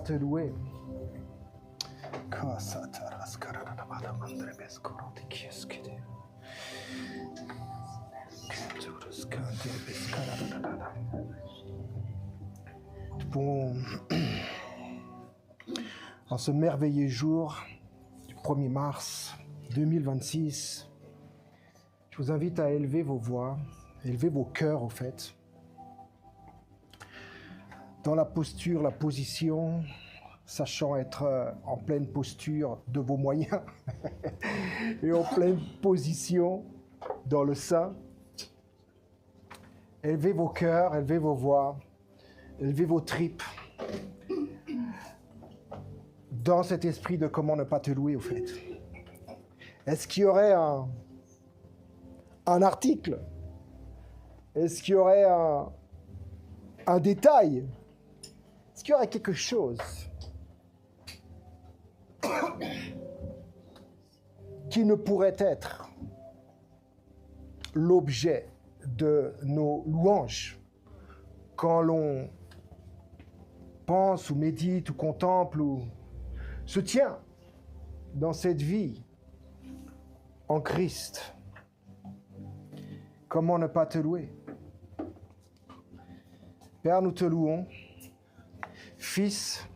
te louer. Bon, en ce merveilleux jour du 1er mars 2026, je vous invite à élever vos voix, élever vos cœurs au fait, dans la posture, la position, sachant être en pleine posture de vos moyens et en pleine position dans le sein. Élevez vos cœurs, élevez vos voix, élevez vos tripes dans cet esprit de comment ne pas te louer au fait. Est-ce qu'il y aurait un article? Est-ce qu'il y aurait un détail? Est-ce qu'il y aurait quelque chose qui ne pourrait être l'objet de nos louanges quand l'on pense ou médite ou contemple ou se tient dans cette vie en Christ? Comment ne pas te louer? Père, nous te louons. Fils,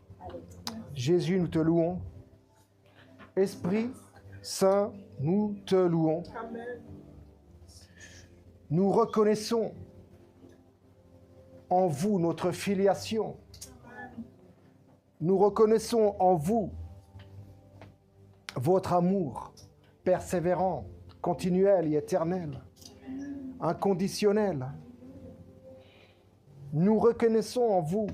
Jésus, nous te louons. Esprit Saint, nous te louons. Amen. Nous reconnaissons en vous notre filiation. Nous reconnaissons en vous votre amour persévérant, continuel et éternel, inconditionnel. Nous reconnaissons en vous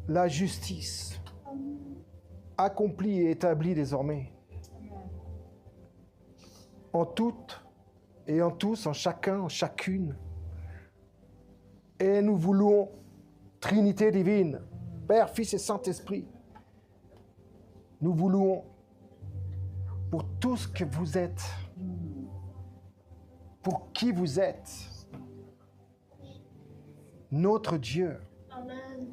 la justice accomplie et établie désormais en toutes et en tous, en chacun, en chacune. Et nous vous louons, Trinité divine, Père, Fils et Saint-Esprit. Nous vous louons pour tout ce que vous êtes, pour qui vous êtes, notre Dieu, Amen.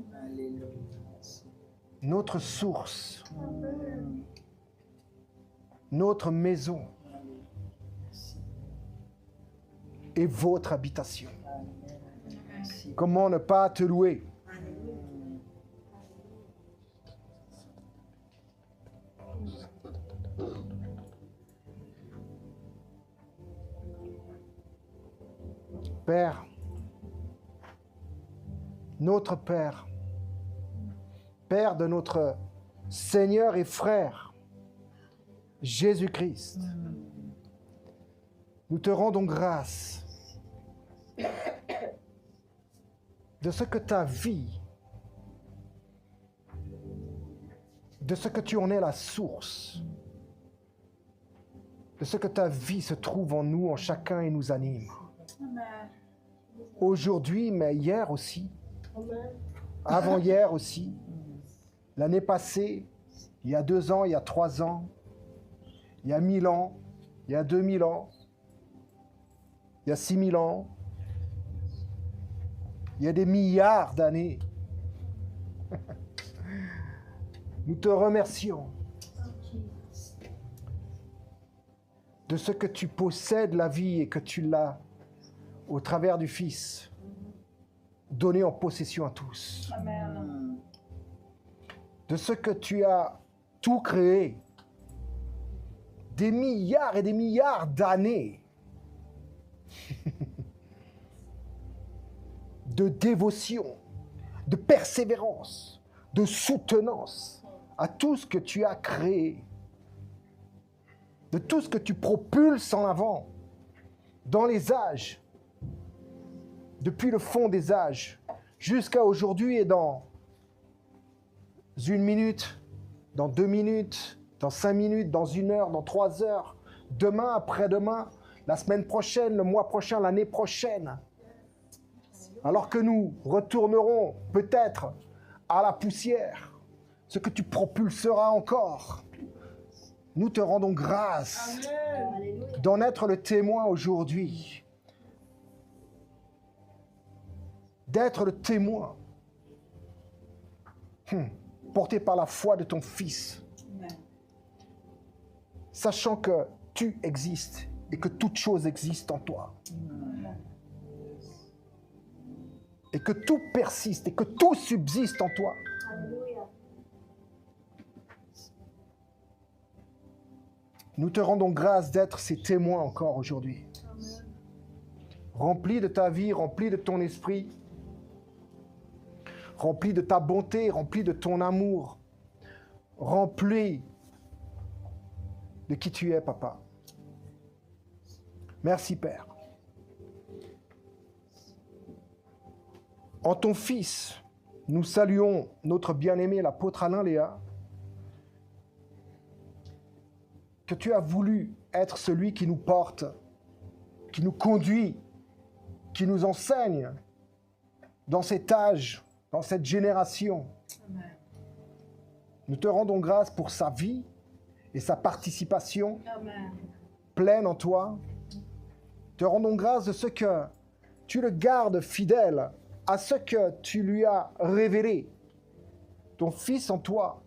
notre source, Amen. notre maison et votre habitation. Comment ne pas te louer? Père, notre Père, Père de notre Seigneur et frère, Jésus-Christ, nous te rendons grâce de ce que ta vie, de ce que tu en es la source, de ce que ta vie se trouve en nous, en chacun et nous anime. Aujourd'hui, mais hier aussi, Amen. avant-hier aussi, l'année passée, il y a 2 ans, il y a 3 ans, il y a 1000 ans, il y a 2000 ans, il y a 6000 ans, il y a des milliards d'années. Nous te remercions de ce que tu possèdes la vie et que tu l'as, au travers du Fils, donné en possession à tous. Amen. De ce que tu as tout créé, des milliards et des milliards d'années de dévotion, de persévérance, de soutenance à tout ce que tu as créé, de tout ce que tu propulses en avant dans les âges, depuis le fond des âges, jusqu'à aujourd'hui et dans 1 minute, dans 2 minutes, dans 5 minutes, dans 1 heure, dans 3 heures, demain, après-demain, la semaine prochaine, le mois prochain, l'année prochaine. Alors que nous retournerons peut-être à la poussière, ce que tu propulseras encore. Nous te rendons grâce Amen. d'en être le témoin aujourd'hui. D'être le témoin porté par la foi de ton Fils, sachant que tu existes et que toute chose existe en toi. Et que tout persiste et que tout subsiste en toi. Alléluia. Nous te rendons grâce d'être ces témoins encore aujourd'hui. Amen. Remplis de ta vie, remplis de ton esprit, remplis de ta bonté, remplis de ton amour, remplis de qui tu es, Papa. Merci, Père. En ton Fils, nous saluons notre bien-aimé, l'apôtre Alain Léa, que tu as voulu être celui qui nous porte, qui nous conduit, qui nous enseigne dans cet âge, dans cette génération. Amen. Nous te rendons grâce pour sa vie et sa participation Amen. pleine en toi. Te rendons grâce de ce que tu le gardes fidèle à ce que tu lui as révélé, ton Fils en toi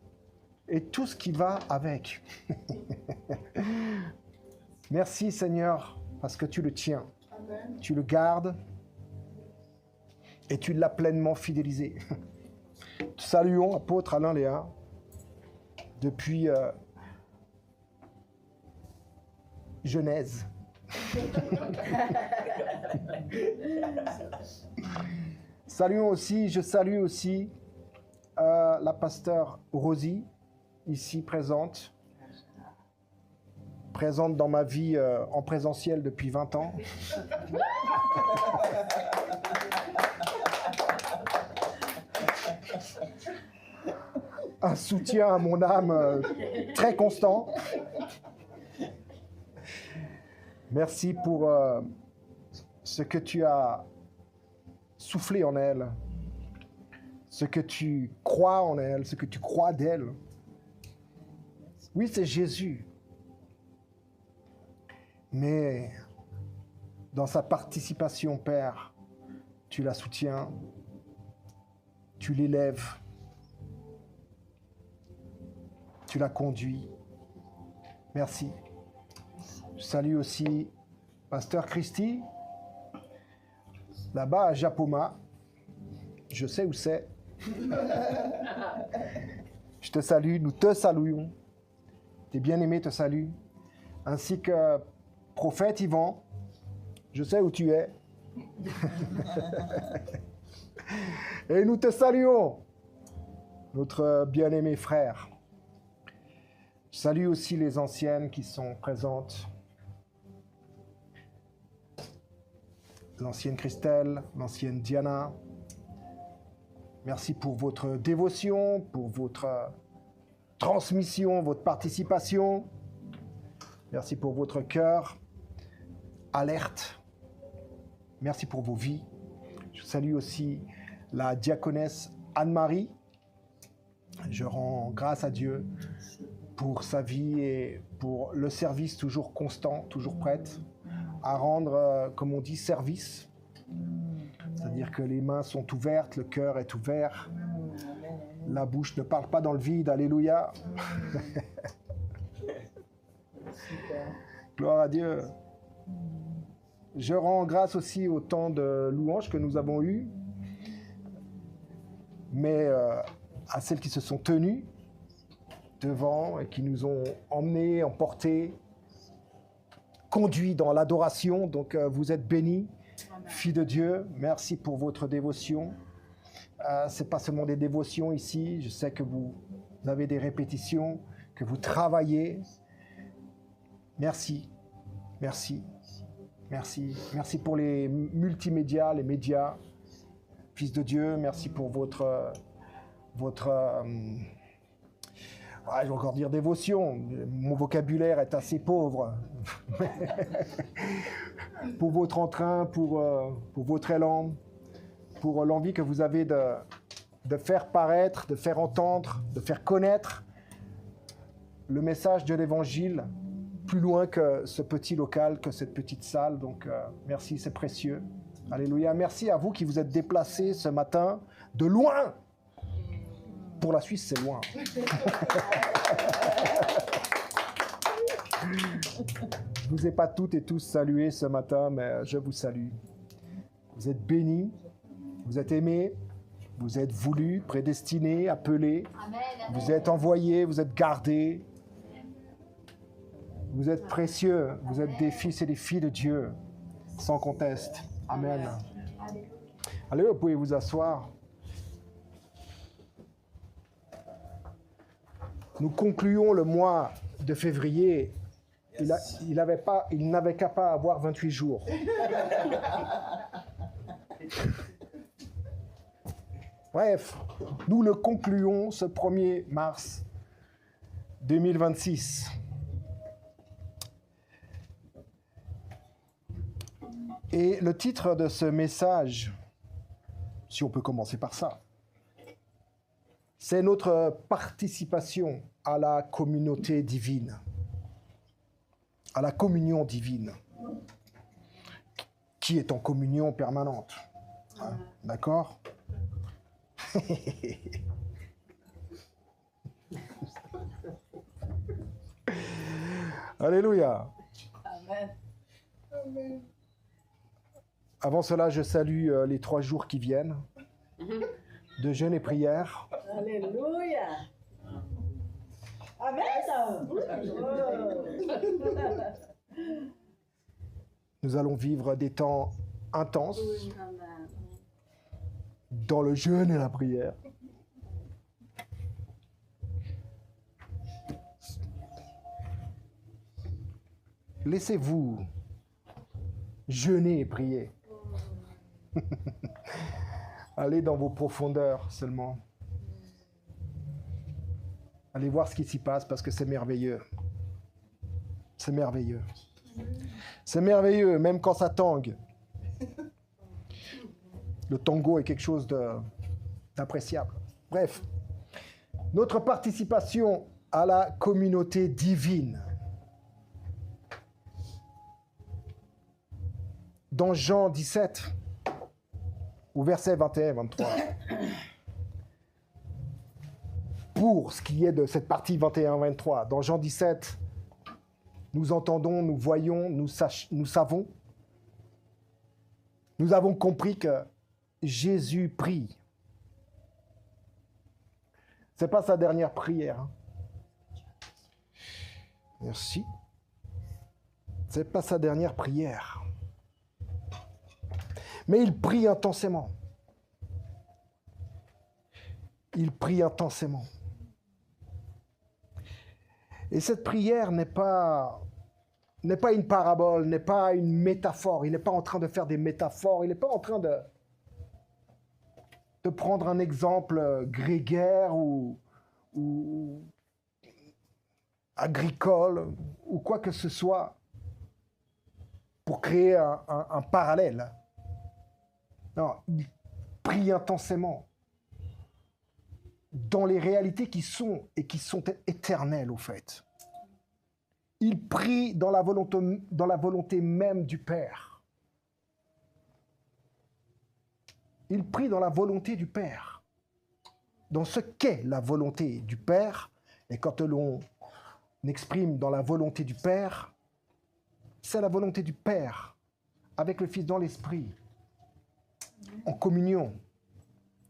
et tout ce qui va avec. Merci Seigneur, parce que tu le tiens, Amen. tu le gardes et tu l'as pleinement fidélisé. Saluons apôtre Alain Léa depuis Genèse. Je salue aussi la pasteure Rosie, ici présente dans ma vie en présentiel depuis 20 ans. Un soutien à mon âme très constant. Merci pour ce que tu as soufflé en elle, ce que tu crois en elle, ce que tu crois d'elle. Oui, c'est Jésus. Mais dans sa participation, Père, tu la soutiens, tu l'élèves, tu la conduis. Merci. Je salue aussi Pasteur Christy, là-bas à Japoma. Je sais où c'est. Je te salue, nous te saluons. Tes bien-aimés te saluent. Ainsi que prophète Yvan, je sais où tu es. Et nous te saluons, notre bien-aimé frère. Je salue aussi les anciennes qui sont présentes. L'ancienne Christelle, l'ancienne Diana. Merci pour votre dévotion, pour votre transmission, votre participation. Merci pour votre cœur alerte. Merci pour vos vies. Je salue aussi la diaconesse Anne-Marie. Je rends grâce à Dieu pour sa vie et pour le service toujours constant, toujours prête à rendre, comme on dit, service. C'est-à-dire que les mains sont ouvertes, le cœur est ouvert, la bouche ne parle pas dans le vide. Alléluia. Gloire à Dieu. Je rends grâce aussi au temps de louange que nous avons eu, mais à celles qui se sont tenues devant et qui nous ont emmenés, emportés, conduits dans l'adoration. Donc vous êtes bénis, filles de Dieu. Merci pour votre dévotion. C'est pas seulement des dévotions ici. Je sais que vous avez des répétitions, que vous travaillez. Merci, merci, merci. Merci pour les multimédias, les médias. Fils de Dieu, merci pour votre je vais encore dire dévotion. Mon vocabulaire est assez pauvre. Pour votre entrain, pour votre élan, pour l'envie que vous avez de faire paraître, de faire entendre, de faire connaître le message de l'Évangile plus loin que ce petit local, que cette petite salle. Donc, merci, c'est précieux. Alléluia. Merci à vous qui vous êtes déplacés ce matin de loin pour la Suisse, c'est loin. Je ne vous ai pas toutes et tous salués ce matin, mais je vous salue. Vous êtes bénis, vous êtes aimés, vous êtes voulus, prédestinés, appelés. Amen. Vous êtes envoyés, vous êtes gardés. Vous êtes précieux, vous êtes des fils et des filles de Dieu, sans conteste. Amen. Allez, vous pouvez vous asseoir. Nous concluons le mois de février. Il n'avait qu'à pas avoir 28 jours. Bref, nous le concluons ce 1er mars 2026. Et le titre de ce message, si on peut commencer par ça, c'est notre participation à la communauté divine, à la communion divine, qui est en communion permanente. Hein, d'accord ? Alléluia. Amen. Avant cela, je salue les 3 jours qui viennent de jeûne et prière. Alléluia. Amen. Nous allons vivre des temps intenses dans le jeûne et la prière. Laissez-vous jeûner et prier. Allez dans vos profondeurs seulement. Allez voir ce qui s'y passe parce que c'est merveilleux. C'est merveilleux. C'est merveilleux, même quand ça tangue. Le tango est quelque chose d'appréciable. Bref, notre participation à la communauté divine. Dans Jean 17, au verset 21-23. Pour ce qui est de cette partie 21-23, dans Jean 17, nous entendons, nous voyons, nous savons, nous avons compris que Jésus prie. Ce n'est pas sa dernière prière. Hein. Merci. Ce n'est pas sa dernière prière. Mais il prie intensément. Il prie intensément. Et cette prière n'est pas une parabole, n'est pas une métaphore. Il n'est pas en train de faire des métaphores. Il n'est pas en train de prendre un exemple grégaire ou agricole ou quoi que ce soit pour créer un parallèle. Non, il prie intensément dans les réalités qui sont éternelles au fait. Il prie dans la volonté même du Père. Il prie dans la volonté du Père. Dans ce qu'est la volonté du Père, et quand l'on exprime dans la volonté du Père, c'est la volonté du Père avec le Fils dans l'Esprit, en communion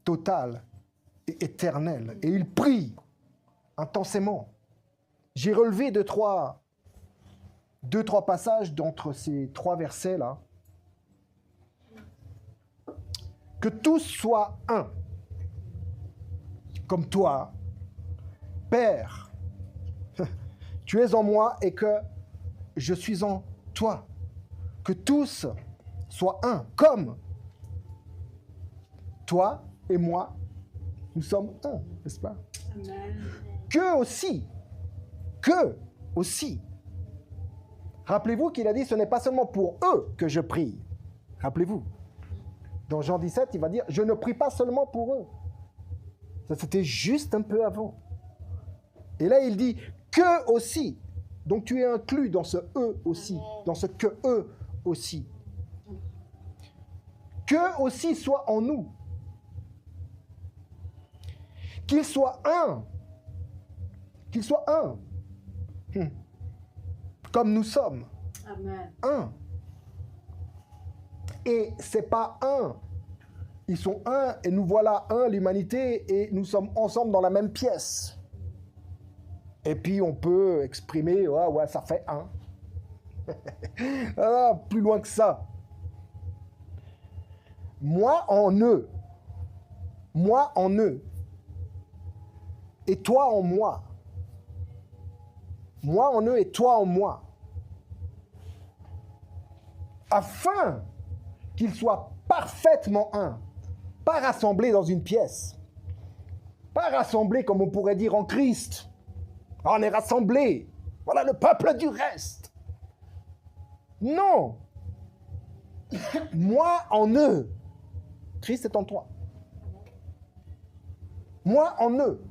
totale et éternelle. Et il prie intensément. J'ai relevé deux, trois passages d'entre ces 3 versets-là. Que tous soient un, comme toi, Père, tu es en moi et que je suis en toi. Que tous soient un, comme toi et moi, nous sommes un, n'est-ce pas? Amen. Que aussi. Rappelez-vous qu'il a dit, ce n'est pas seulement pour eux que je prie. Rappelez-vous. Dans Jean 17, il va dire, je ne prie pas seulement pour eux. Ça, c'était juste un peu avant. Et là, il dit, que aussi. Donc, tu es inclus dans ce eux aussi, dans ce que eux aussi. Que aussi soit en nous. Qu'il soit un. Qu'il soit un. Comme nous sommes. Amen. Un. Et c'est pas un. Ils sont un et nous voilà un, l'humanité, et nous sommes ensemble dans la même pièce. Et puis on peut exprimer, ouais, ça fait un. Ah, plus loin que ça. Moi en eux. Moi en eux. Et toi en moi. Moi en eux et toi en moi. Afin qu'ils soient parfaitement un. Pas rassemblés dans une pièce. Pas rassemblés comme on pourrait dire en Christ. On est rassemblés. Voilà le peuple du reste. Non. Moi en eux. Christ est en toi. Moi en eux.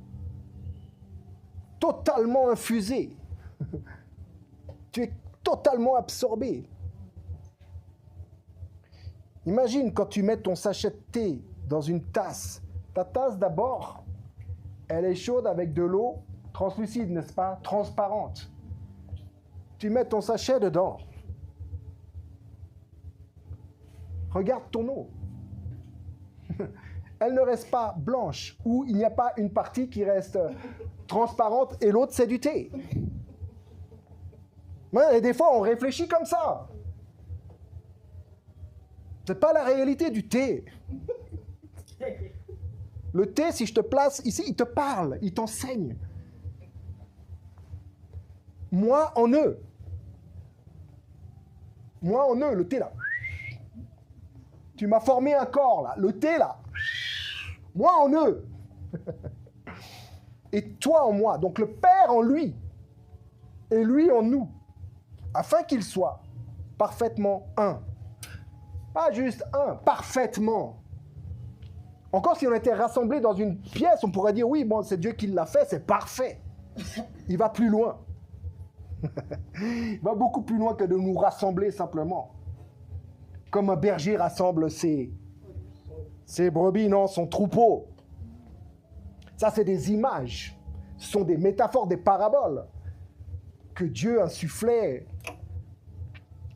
Totalement infusé. Tu es totalement absorbé. Imagine quand tu mets ton sachet de thé dans une tasse. Ta tasse d'abord, elle est chaude avec de l'eau translucide, n'est-ce pas? Transparente. Tu mets ton sachet dedans. Regarde ton eau. Elle ne reste pas blanche, ou il n'y a pas une partie qui reste transparente et l'autre c'est du thé. Ouais, et des fois on réfléchit comme ça. C'est pas la réalité du thé. Le thé, si je te place ici, il te parle, il t'enseigne. Moi en eux. Moi en eux, le thé là. Tu m'as formé un corps là, le thé là. Moi en eux. Et toi en moi. Donc le Père en lui. Et lui en nous. Afin qu'il soit parfaitement un. Pas juste un, parfaitement. Encore si on était rassemblés dans une pièce, on pourrait dire oui, bon, c'est Dieu qui l'a fait, c'est parfait. Il va plus loin. Il va beaucoup plus loin que de nous rassembler simplement. Comme un berger rassemble ses brebis, non, son troupeau. Ça, c'est des images. Ce sont des métaphores, des paraboles que Dieu insufflait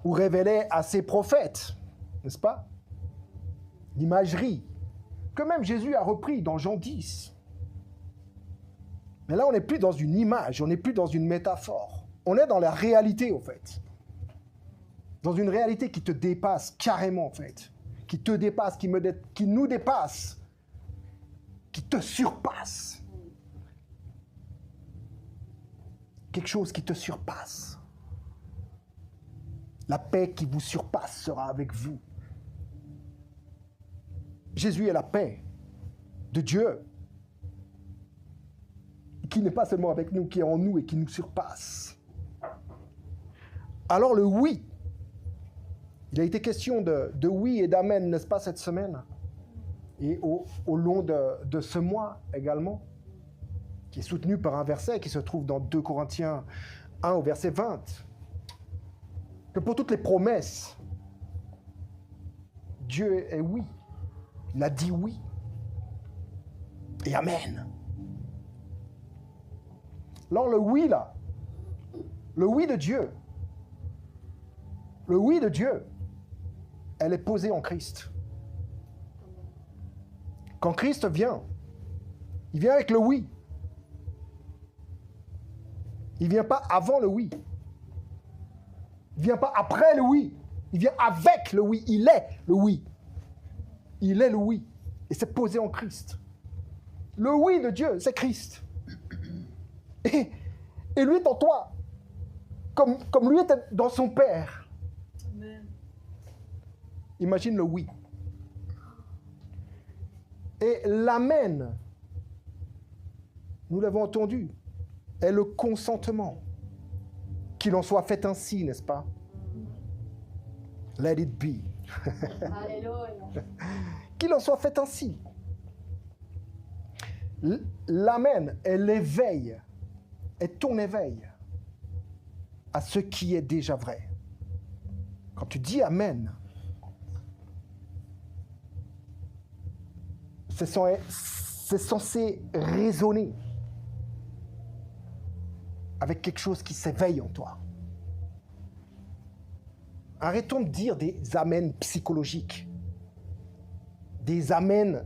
ou révélait à ses prophètes. N'est-ce pas? L'imagerie que même Jésus a repris dans Jean 10. Mais là, on n'est plus dans une image, on n'est plus dans une métaphore. On est dans la réalité, au fait. Dans une réalité qui te dépasse carrément, en fait. Qui te dépasse, qui nous dépasse. Qui te surpasse. Quelque chose qui te surpasse. La paix qui vous surpasse sera avec vous. Jésus est la paix de Dieu, qui n'est pas seulement avec nous, qui est en nous et qui nous surpasse. Alors le oui, il a été question de oui et d'amen, n'est-ce pas, cette semaine? Et au long de ce mois également, qui est soutenu par un verset qui se trouve dans 2 Corinthiens 1 au verset 20, que pour toutes les promesses, Dieu est oui. Il a dit oui. Et amen. Alors le oui là, le oui de Dieu, elle est posée en Christ. Quand Christ vient, il vient avec le oui. Il ne vient pas avant le oui. Il ne vient pas après le oui. Il vient avec le oui. Il est le oui. Il est le oui. Et c'est posé en Christ. Le oui de Dieu, c'est Christ. Et lui est en toi. Comme lui était dans son Père. Amen. Imagine le oui. Et l'amen, nous l'avons entendu, est le consentement. Qu'il en soit fait ainsi, n'est-ce pas? Let it be. Alléluia. Qu'il en soit fait ainsi. L'amen est l'éveil, est ton éveil à ce qui est déjà vrai. Quand tu dis amen, c'est censé résonner avec quelque chose qui s'éveille en toi. Arrêtons de dire des amens psychologiques, des amens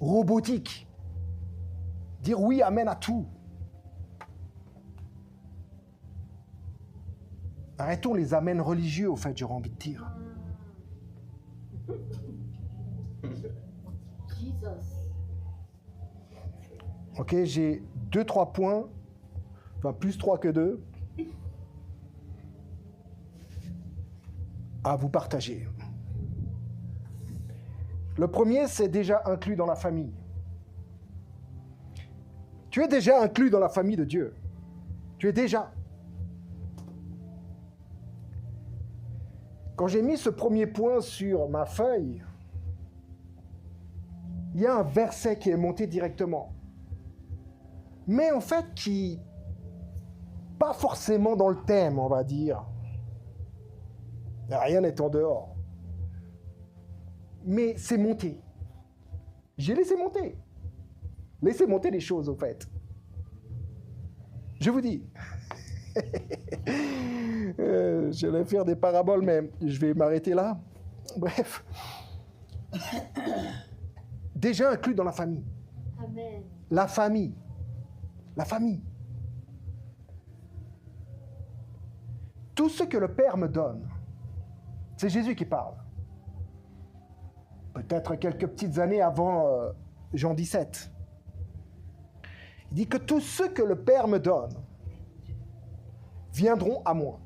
robotiques. Dire oui, amen à tout. Arrêtons les amens religieux, au fait, j'aurais envie de dire. Ok, j'ai 2-3 points, enfin plus 3 que 2, à vous partager. Le premier, c'est déjà inclus dans la famille. Tu es déjà inclus dans la famille de Dieu. Tu es déjà. Quand j'ai mis ce premier point sur ma feuille, il y a un verset qui est monté directement. Mais en fait, qui, pas forcément dans le thème, on va dire. Rien n'est en dehors. Mais c'est monté. J'ai laissé monter. Laissez monter les choses, au fait. Je vous dis. Je vais faire des paraboles, mais je vais m'arrêter là. Bref. Déjà inclus dans la famille. Amen. La famille. La famille. Tout ce que le Père me donne, c'est Jésus qui parle. Peut-être quelques petites années avant Jean 17. Il dit que tout ce que le Père me donne viendront à moi.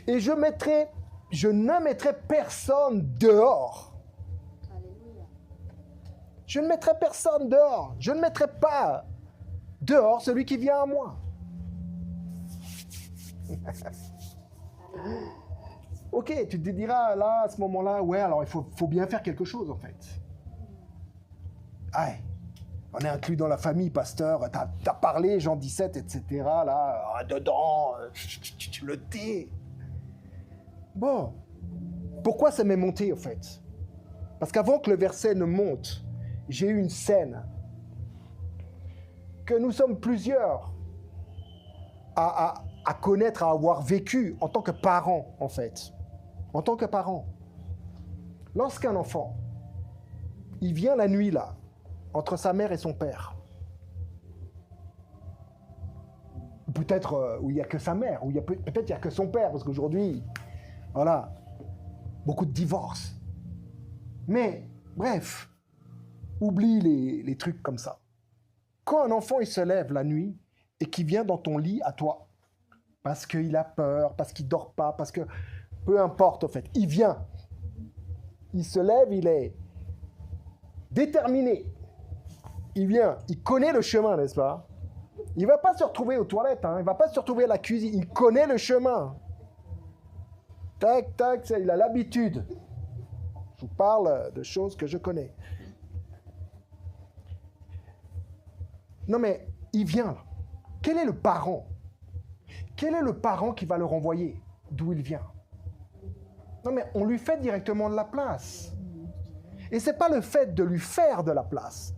Et je ne mettrai personne dehors. Alléluia. Je ne mettrai personne dehors. Je ne mettrai pas dehors celui qui vient à moi. Ok, tu te diras là, à ce moment-là, ouais, alors il faut bien faire quelque chose en fait. Aïe, on est inclus dans la famille, pasteur, t'as parlé, Jean 17, etc. Là, dedans, le thé. Bon, pourquoi ça m'est monté en fait? Parce qu'avant que le verset ne monte, j'ai eu une scène que nous sommes plusieurs à connaître, à avoir vécu en tant que parents, en fait. En tant que parents. Lorsqu'un enfant, il vient la nuit, là, entre sa mère et son père, peut-être où il n'y a que sa mère, ou peut-être il n'y a que son père, parce qu'aujourd'hui, voilà, beaucoup de divorces. Mais, bref, oublie les trucs comme ça. Quand un enfant, il se lève la nuit et qu'il vient dans ton lit à toi, parce qu'il a peur, parce qu'il ne dort pas, parce que... Peu importe, en fait. Il vient. Il se lève, il est déterminé. Il vient. Il connaît le chemin, n'est-ce pas? Il ne va pas se retrouver aux toilettes. Hein. Il ne va pas se retrouver à la cuisine. Il connaît le chemin. Tac, tac, il a l'habitude. Je vous parle de choses que je connais. Non, mais il vient. Quel est le parent? Quel est le parent qui va le renvoyer d'où il vient? Non, mais on lui fait directement de la place. Et ce n'est pas le fait de lui faire de la place.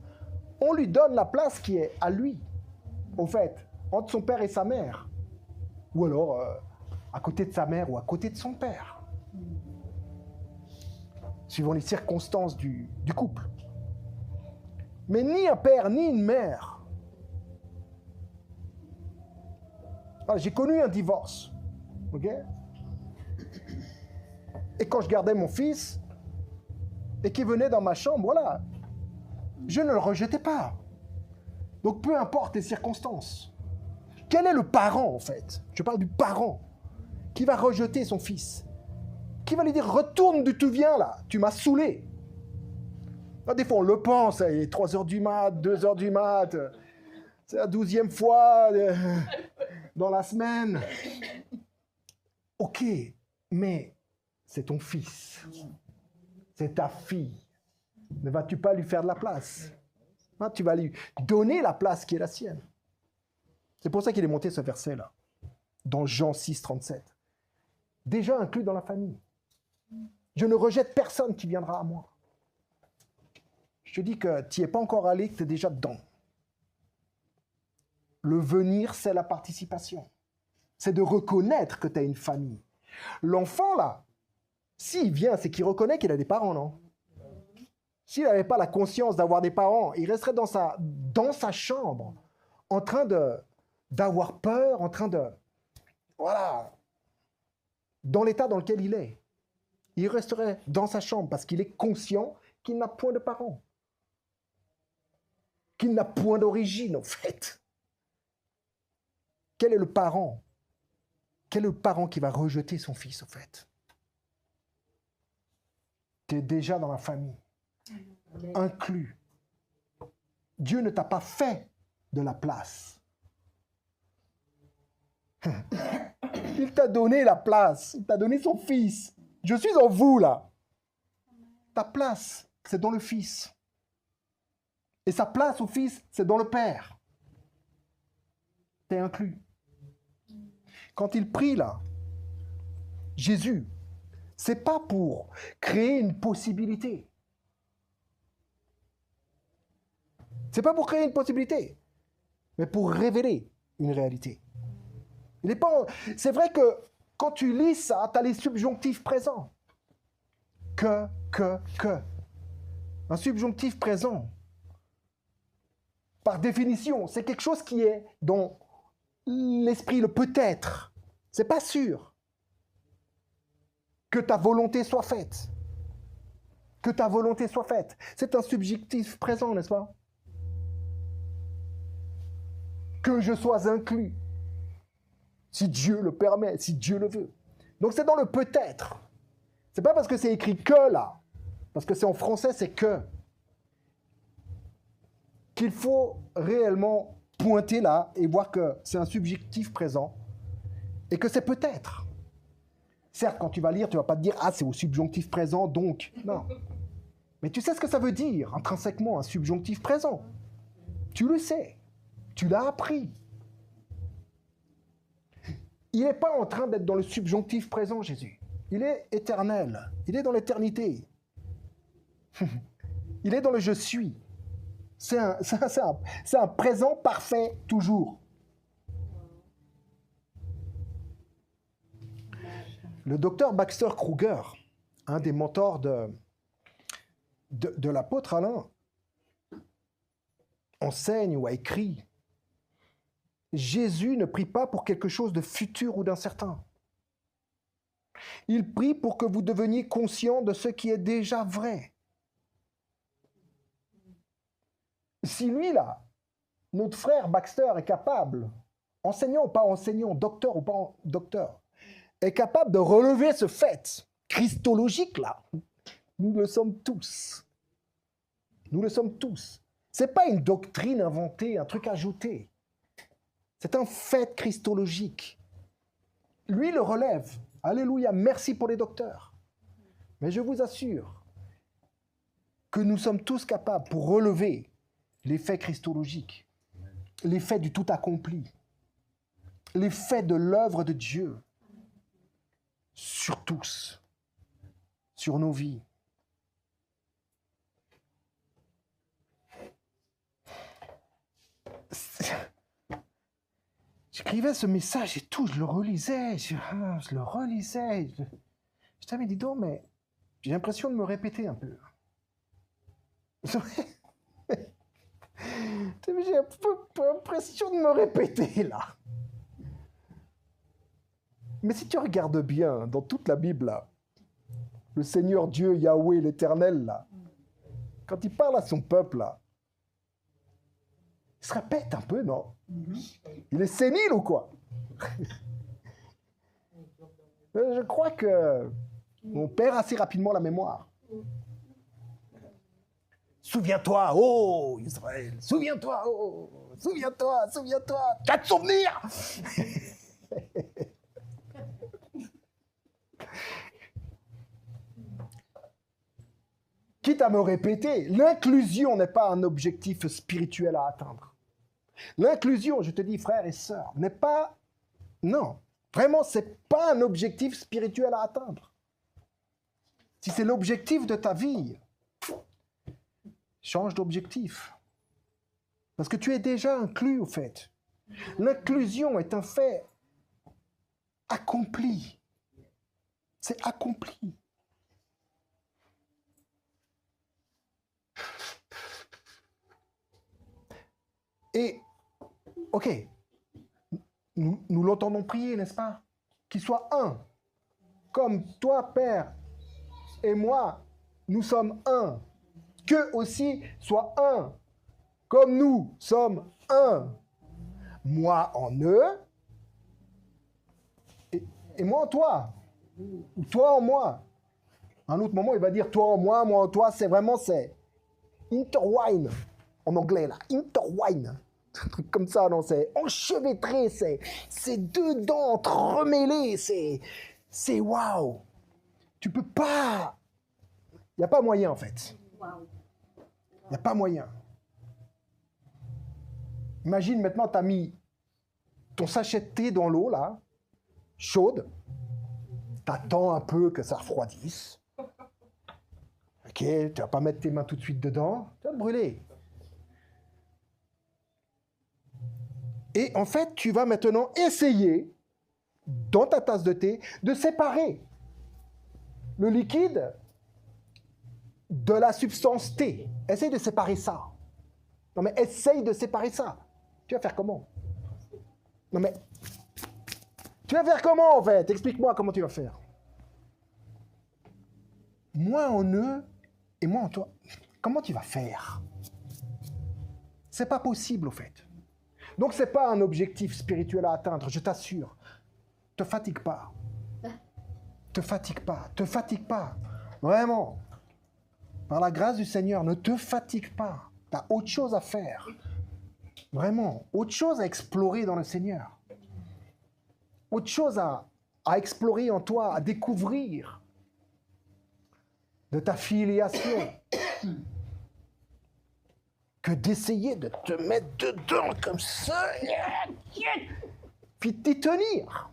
On lui donne la place qui est à lui, au fait, entre son père et sa mère. Ou alors, à côté de sa mère ou à côté de son père. Suivant les circonstances du couple. Mais ni un père, ni une mère. Alors, j'ai connu un divorce. Ok ? Et quand je gardais mon fils, et qu'il venait dans ma chambre, voilà, je ne le rejetais pas. Donc peu importe les circonstances. Quel est le parent, en fait? Je parle du parent qui va rejeter son fils. Qui va lui dire, retourne d'où tu viens, là, tu m'as saoulé. Là, des fois, on le pense, il est 3h du mat, 2h du mat, c'est la 12e fois dans la semaine. Ok, mais... c'est ton fils, c'est ta fille. Ne vas-tu pas lui faire de la place? Hein, tu vas lui donner la place qui est la sienne. C'est pour ça qu'il est monté ce verset-là, dans Jean 6, 37. Déjà inclus dans la famille. Je ne rejette personne qui viendra à moi. Je te dis que tu n'y es pas encore allé, que tu es déjà dedans. Le venir, c'est la participation. C'est de reconnaître que tu as une famille. L'enfant, là, s'il vient, c'est qu'il reconnaît qu'il a des parents, non? S'il n'avait pas la conscience d'avoir des parents, il resterait dans sa chambre, en train d'avoir peur, en train de... Voilà. Dans l'état dans lequel il est. Il resterait dans sa chambre parce qu'il est conscient qu'il n'a point de parents. Qu'il n'a point d'origine, en fait. Quel est le parent? Quel est le parent qui va rejeter son fils, en fait? Tu es déjà dans la famille. Inclus. Dieu ne t'a pas fait de la place. Il t'a donné la place. Il t'a donné son fils. Je suis en vous, là. Ta place, c'est dans le fils. Et sa place au fils, c'est dans le Père. T'es inclus. Quand il prie, là, Jésus, c'est pas pour créer une possibilité. C'est pas pour créer une possibilité, mais pour révéler une réalité. Il n'est pas... C'est vrai que quand tu lis ça, tu as les subjonctifs présents. Que. Un subjonctif présent, par définition, c'est quelque chose qui est dans l'esprit, le peut-être. C'est pas sûr. Que ta volonté soit faite. Que ta volonté soit faite. C'est un subjonctif présent, n'est-ce pas? Que je sois inclus. Si Dieu le permet, si Dieu le veut. Donc c'est dans le peut-être. C'est pas parce que c'est écrit que là, parce que c'est en français, c'est que, qu'il faut réellement pointer là et voir que c'est un subjectif présent et que c'est peut-être. Certes, quand tu vas lire, tu ne vas pas te dire « Ah, c'est au subjonctif présent, donc… » Non. Mais tu sais ce que ça veut dire, intrinsèquement, un subjonctif présent. Tu le sais. Tu l'as appris. Il n'est pas en train d'être dans le subjonctif présent, Jésus. Il est éternel. Il est dans l'éternité. Il est dans le « je suis ». C'est un présent parfait, toujours. Le docteur Baxter Kruger, un des mentors de l'apôtre Alain, enseigne ou a écrit « Jésus ne prie pas pour quelque chose de futur ou d'incertain. Il prie pour que vous deveniez conscient de ce qui est déjà vrai. » Si lui, là, notre frère Baxter est capable, enseignant ou pas enseignant, docteur ou pas docteur, est capable de relever ce fait christologique, là, nous le sommes tous. Nous le sommes tous. Ce n'est pas une doctrine inventée, un truc ajouté. C'est un fait christologique. Lui le relève. Alléluia, merci pour les docteurs. Mais je vous assure que nous sommes tous capables pour relever les faits christologiques, les faits du tout accompli, les faits de l'œuvre de Dieu sur tous, sur nos vies. J'écrivais ce message et tout, je le relisais, je le relisais. Je t'avais dit donc, mais j'ai l'impression de me répéter un peu. J'ai un peu l'impression de me répéter là. Mais si tu regardes bien dans toute la Bible, là, le Seigneur Dieu, Yahweh, l'Éternel, là, quand il parle à son peuple, là, il se répète un peu, non? Il est sénile ou quoi? Je crois que on perd assez rapidement la mémoire. Souviens-toi, oh Israël, souviens-toi, oh, souviens-toi, tu as te souvenir. Quitte à me répéter, l'inclusion n'est pas un objectif spirituel à atteindre. L'inclusion, je te dis, frères et sœurs, n'est pas... Non, vraiment, ce n'est pas un objectif spirituel à atteindre. Si c'est l'objectif de ta vie, Change d'objectif. Parce que tu es déjà inclus, au fait. L'inclusion est un fait accompli. C'est accompli. Et, ok, nous l'entendons prier, n'est-ce pas? Qu'il soit un. Comme toi, Père, et moi, nous sommes un. Qu'eux aussi soient un. Comme nous sommes un. Moi en eux, et moi en toi. Ou toi en moi. À un autre moment, il va dire toi en moi en toi. C'est vraiment, c'est intertwine. En anglais, là. Intertwine. Un truc comme ça, non, c'est enchevêtré. C'est dedans, entremêlé. C'est waouh. Tu peux pas. Il n'y a pas moyen, en fait. Il n'y a pas moyen. Imagine maintenant, tu as mis ton sachet de thé dans l'eau, là, chaude. Tu attends un peu que ça refroidisse. Ok, tu vas pas mettre tes mains tout de suite dedans. Tu vas te brûler. Et en fait, tu vas maintenant essayer, dans ta tasse de thé, de séparer le liquide de la substance thé. Essaye de séparer ça. Non mais essaye de séparer ça. Tu vas faire comment? Non mais... Tu vas faire comment en fait? Explique-moi comment tu vas faire. Moi en eux et moi en toi. Comment tu vas faire? C'est pas possible au fait. Donc c'est pas un objectif spirituel à atteindre, je t'assure. Te fatigue pas. Te fatigue pas. Te fatigue pas. Vraiment. Par la grâce du Seigneur, ne te fatigue pas. Tu as autre chose à faire. Vraiment. Autre chose à explorer dans le Seigneur. Autre chose à explorer en toi, à découvrir de ta filiation. Que d'essayer de te mettre dedans comme ça. Puis d'y tenir.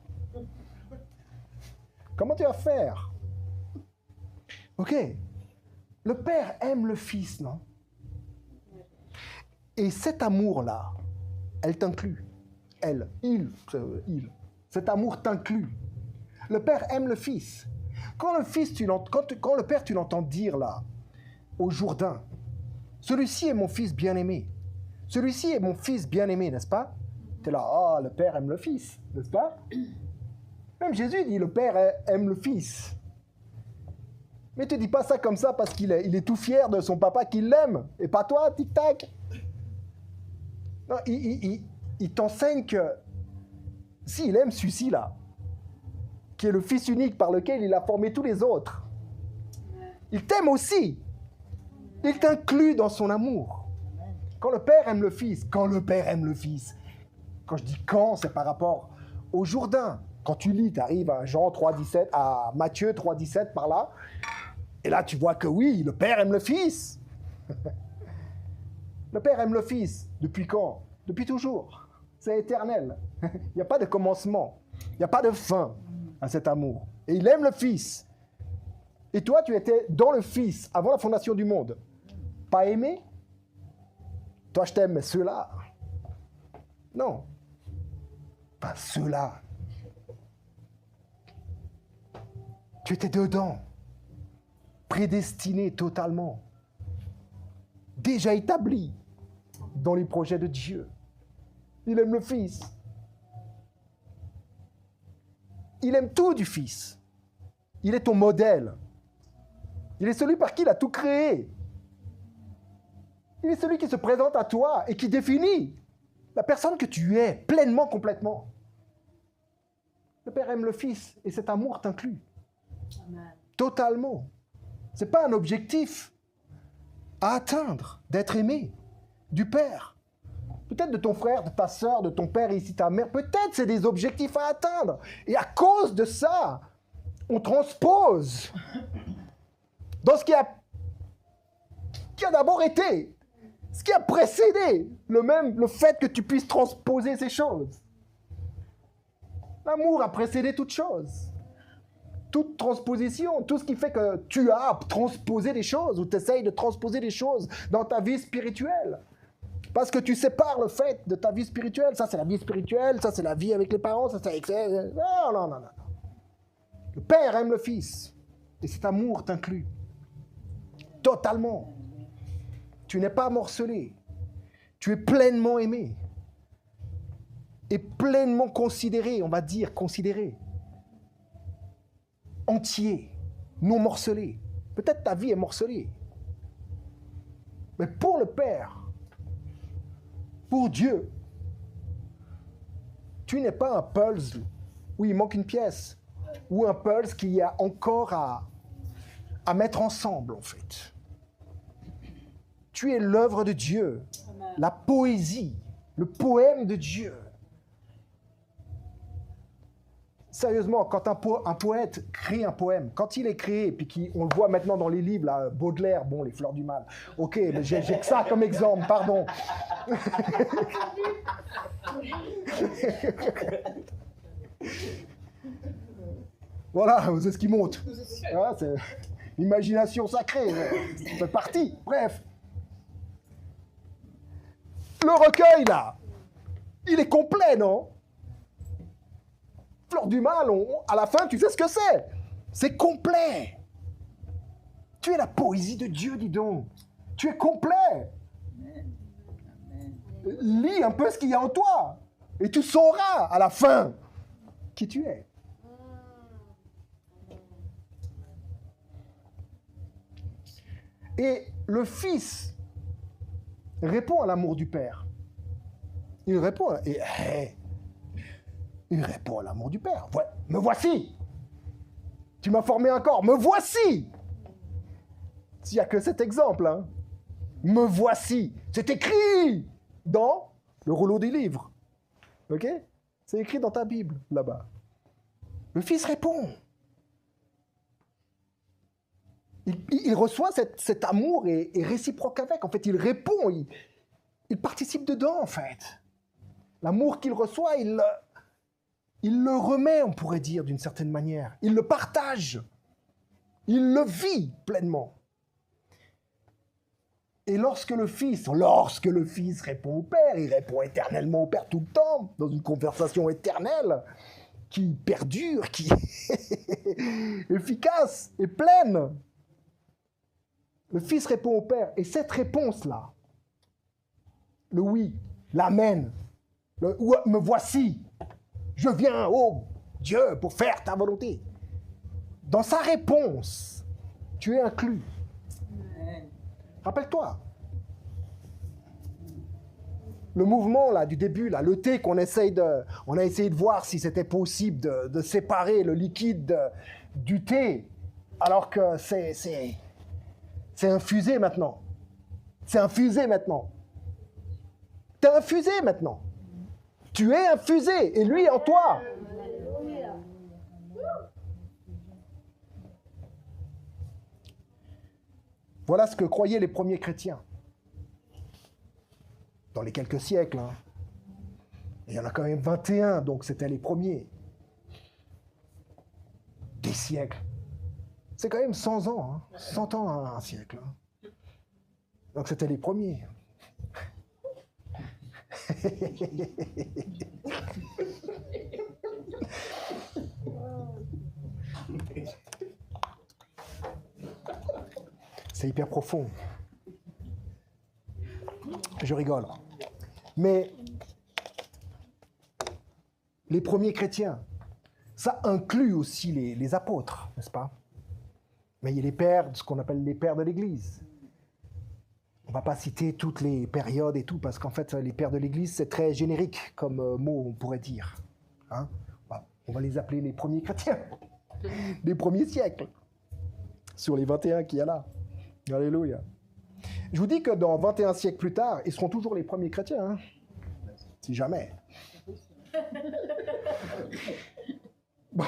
Comment tu vas faire? Ok. Le Père aime le Fils, non? Et cet amour-là, elle t'inclut. Elle, il. Cet amour t'inclut. Le Père aime le Fils. Quand le Père, tu l'entends dire là, au Jourdain, celui-ci est mon Fils bien-aimé. Celui-ci est mon Fils bien-aimé, n'est-ce pas? Tu es là, ah, le Père aime le Fils, n'est-ce pas? Même Jésus dit, le Père aime le Fils. Mais tu ne dis pas ça comme ça parce qu'il est tout fier de son papa qui l'aime, et pas toi, tic-tac. Non, il t'enseigne que s'il aime celui-ci là, qui est le Fils unique par lequel il a formé tous les autres, il t'aime aussi. Il t'inclut dans son amour. Quand le Père aime le Fils, quand je dis quand, c'est par rapport au Jourdain. Quand tu lis, tu arrives à Jean 3,17, à Matthieu 3,17 par là, et là tu vois que oui, le Père aime le Fils. Le Père aime le Fils. Depuis quand? Depuis toujours. C'est éternel. Il n'y a pas de commencement. Il n'y a pas de fin à cet amour. Et il aime le Fils. Et toi, tu étais dans le Fils avant la fondation du monde. Pas aimé? Toi, je t'aime, mais ceux-là. Non. Pas ceux-là. Tu étais dedans. Prédestiné totalement. Déjà établi dans les projets de Dieu. Il aime le Fils. Il aime tout du Fils. Il est ton modèle. Il est celui par qui il a tout créé. Il est celui qui se présente à toi et qui définit la personne que tu es pleinement, complètement. Le Père aime le Fils et cet amour t'inclut. Amen. Totalement. Ce n'est pas un objectif à atteindre, d'être aimé du Père. Peut-être de ton frère, de ta sœur, de ton père et ici ta mère. Peut-être c'est des objectifs à atteindre. Et à cause de ça, on transpose dans ce qui a d'abord été, ce qui a précédé le fait que tu puisses transposer ces choses. L'amour a précédé toute chose. toute transposition, tout ce qui fait que tu as transposé des choses ou tu essayes de transposer des choses dans ta vie spirituelle. Parce que tu sépares le fait de ta vie spirituelle. Ça, c'est la vie spirituelle, ça, c'est la vie avec les parents, ça, c'est... Non, non, non, non. Le Père aime le Fils et cet amour t'inclut totalement. Tu n'es pas morcelé. Tu es pleinement aimé et pleinement considéré, on va dire considéré. Entier, non morcelé. Peut-être ta vie est morcelée. Mais pour le Père, pour Dieu, tu n'es pas un puzzle où il manque une pièce, ou un puzzle qu'il y a encore à mettre ensemble, en fait. Tu es l'œuvre de Dieu, la poésie, le poème de Dieu. Sérieusement, quand un poète crée un poème, quand il est créé, puis on le voit maintenant dans les livres, là, Baudelaire, bon, les fleurs du mal. Ok, mais j'ai que ça comme exemple, pardon. Voilà, c'est ce qui monte. Voilà, c'est l'imagination sacrée, c'est parti. Bref. Le recueil, là, il est complet, non? Fleur du mal, à la fin, tu sais ce que c'est. C'est complet. Tu es la poésie de Dieu, dis donc. Tu es complet. Lis un peu ce qu'il y a en toi. Et tu sauras, à la fin, qui tu es. Et le Fils répond à l'amour du Père. Il répond à l'amour du Père. Ouais, me voici. Tu m'as formé un corps. Me voici. S'il n'y a que cet exemple, hein. Me voici. C'est écrit dans le rouleau des livres. Ok? C'est écrit dans ta Bible, là-bas. Le Fils répond. Il reçoit cet amour et réciproque avec. En fait, il répond. Il participe dedans, en fait. L'amour qu'il reçoit, il le remet, on pourrait dire, d'une certaine manière. Il le partage. Il le vit pleinement. Et lorsque le Fils répond au Père, il répond éternellement au Père tout le temps, dans une conversation éternelle, qui perdure, qui est efficace et pleine. Le Fils répond au Père. Et cette réponse-là, le oui, l'amen, le me voici, je viens, oh Dieu, pour faire ta volonté. Dans sa réponse, tu es inclus. Rappelle-toi. Le mouvement là, du début, là, le thé on a essayé de voir si c'était possible de séparer le liquide du thé, alors que c'est infusé maintenant. C'est infusé maintenant. T'es infusé maintenant. Tu es infusé, et lui en toi. Voilà ce que croyaient les premiers chrétiens. Dans les quelques siècles. Hein. Il y en a quand même 21, donc c'était les premiers. Des siècles. C'est quand même 100 ans. Hein. 100 ans un siècle. Hein. Donc c'était les premiers. C'est hyper profond. Je rigole. Mais les premiers chrétiens, ça inclut aussi les apôtres, n'est-ce pas? Mais il y a les pères, ce qu'on appelle les pères de l'Église. On ne va pas citer toutes les périodes et tout, parce qu'en fait, les pères de l'Église, c'est très générique comme mot, on pourrait dire. Hein? On va les appeler les premiers chrétiens, des premiers siècles, sur les 21 qu'il y a là. Alléluia. Je vous dis que dans 21 siècles plus tard, ils seront toujours les premiers chrétiens. Hein? Si jamais. Bon.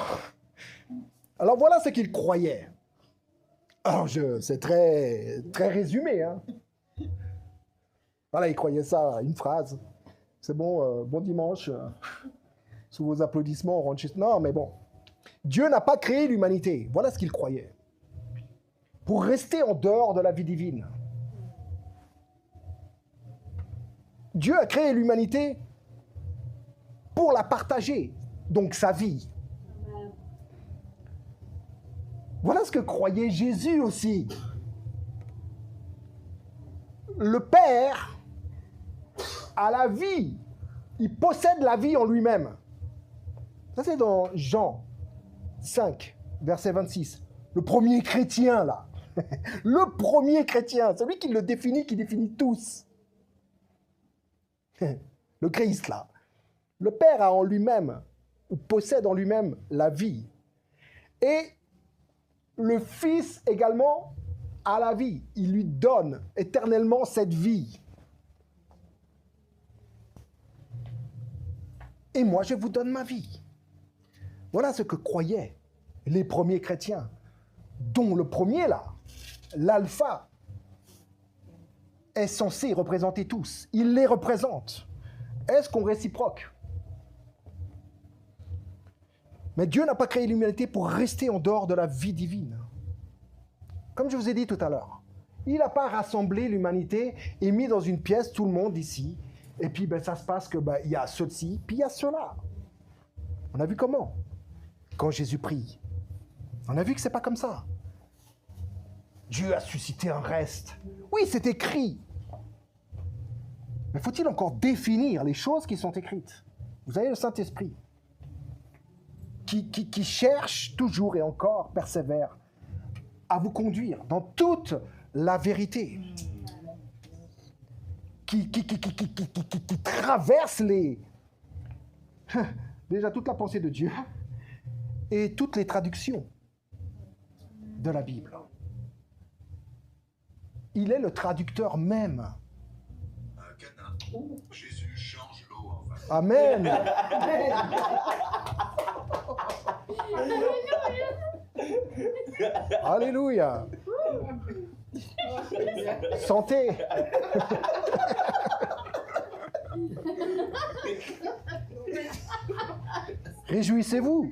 Alors voilà ce qu'ils croyaient. Alors c'est très, très résumé. Hein? Voilà, ils croyaient ça, une phrase. C'est bon, bon dimanche. Sous vos applaudissements, on rentre chez... Non, mais bon. Dieu n'a pas créé l'humanité, voilà ce qu'il croyait, pour rester en dehors de la vie divine. Dieu a créé l'humanité pour la partager, donc sa vie. Voilà ce que croyait Jésus aussi. Le Père a la vie, il possède la vie en lui-même. Ça c'est dans Jean 5, verset 26. Le premier chrétien là. Le premier chrétien, celui qui le définit, qui définit tous. Le Christ là. Le Père a en lui-même, ou possède en lui-même la vie. Et le Fils également a la vie. Il lui donne éternellement cette vie. Et moi, je vous donne ma vie. Voilà ce que croyaient les premiers chrétiens, dont le premier là, l'alpha, est censé représenter tous. Il les représente. Est-ce qu'on réciproque? Mais Dieu n'a pas créé l'humanité pour rester en dehors de la vie divine. Comme je vous ai dit tout à l'heure, il n'a pas rassemblé l'humanité et mis dans une pièce tout le monde ici. Et puis ça se passe que il y a ceux-ci, puis il y a ceux-là. On a vu comment? Quand Jésus prie. On a vu que c'est pas comme ça. Dieu a suscité un reste. Oui, c'est écrit. Mais faut-il encore définir les choses qui sont écrites? Vous avez le Saint-Esprit qui cherche toujours et encore, persévère, à vous conduire dans toute la vérité. Qui traverse déjà toute la pensée de Dieu et toutes les traductions de la Bible. Il est le traducteur même. Cana. Jésus change l'eau en vin. Amen. Alléluia. Santé. Réjouissez-vous.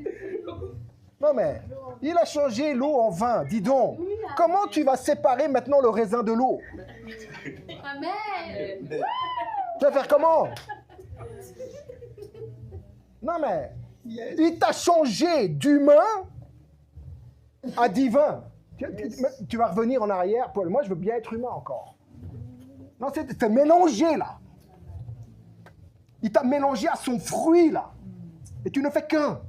Non mais, il a changé l'eau en vin. Dis donc, comment tu vas séparer maintenant le raisin de l'eau? Amen. Tu vas faire comment? Non mais, il t'a changé d'humain à divin. Tu vas revenir en arrière, Paul. Moi, je veux bien être humain encore. Non, c'est mélangé, là. Il t'a mélangé à son fruit, là. Et tu ne fais qu'un.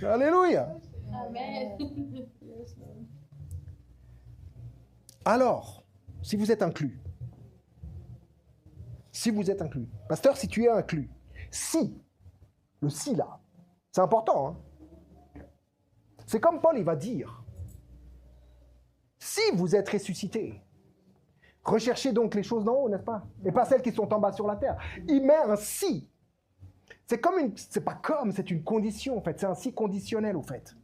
Alléluia. Amen. Alors, si vous êtes inclus, pasteur, si tu es inclus, le si là, c'est important, hein? C'est comme Paul, il va dire, si vous êtes ressuscité, recherchez donc les choses d'en haut, n'est-ce pas? Et pas celles qui sont en bas sur la terre. Il met un si. C'est une condition, en fait. C'est un si conditionnel, au fait.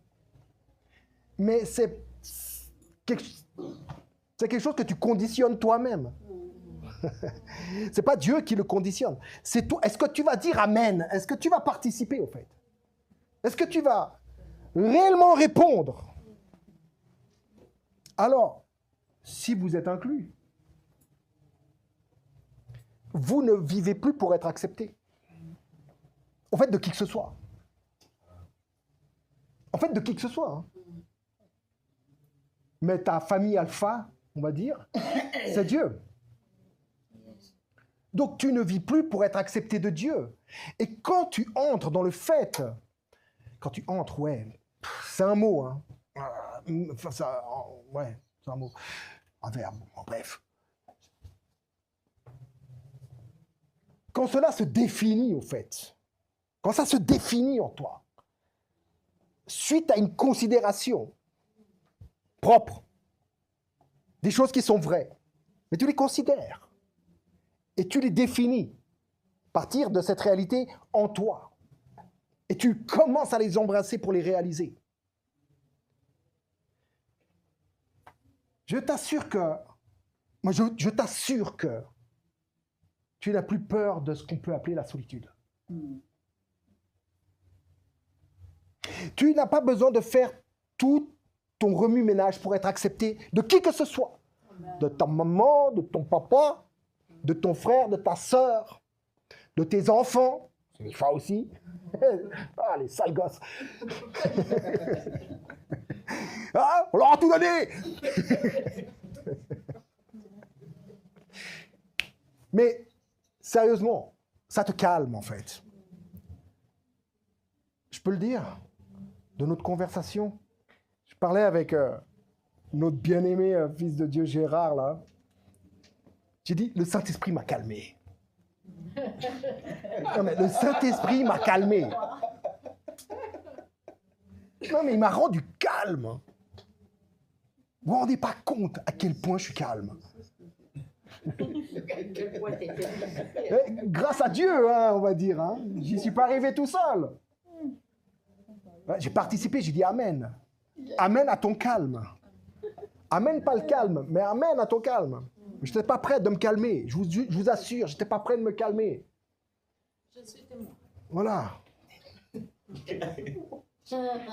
Mais c'est quelque chose que tu conditionnes toi-même. C'est pas Dieu qui le conditionne. C'est toi. Est-ce que tu vas dire Amen? Est-ce que tu vas participer, au fait? Est-ce que tu vas réellement répondre? Alors, si vous êtes inclus, vous ne vivez plus pour être accepté. En fait, de qui que ce soit. Hein. Mais ta famille alpha, on va dire, c'est Dieu. Donc tu ne vis plus pour être accepté de Dieu. Et quand tu entres dans le fait, c'est un mot, hein. C'est un mot, un verbe, bref. Quand cela se définit, au fait, quand ça se définit en toi, suite à une considération propre, des choses qui sont vraies, mais tu les considères et tu les définis à partir de cette réalité en toi. Et tu commences à les embrasser pour les réaliser. Je t'assure que Tu n'as plus peur de ce qu'on peut appeler la solitude. Tu n'as pas besoin de faire tout ton remue-ménage pour être accepté de qui que ce soit. De ta maman, de ton papa, de ton frère, de ta sœur, de tes enfants. C'est une fois aussi. Ah, les sales gosses. Ah, on leur a tout donné. Mais sérieusement, ça te calme en fait. Je peux le dire, de notre conversation. Je parlais avec notre bien-aimé fils de Dieu Gérard là. J'ai dit, le Saint-Esprit m'a calmé. Non mais le Saint-Esprit m'a calmé. Non mais il m'a rendu calme. Vous vous rendez pas compte à quel point je suis calme. Grâce à Dieu, hein, on va dire. Hein. J'y suis pas arrivé tout seul. J'ai participé, j'ai dit Amen. Amen à ton calme. Amen, pas le calme, mais Amen à ton calme. Je n'étais pas prêt de me calmer. Je vous assure, je n'étais pas prêt de me calmer. Je suis témoin. Voilà.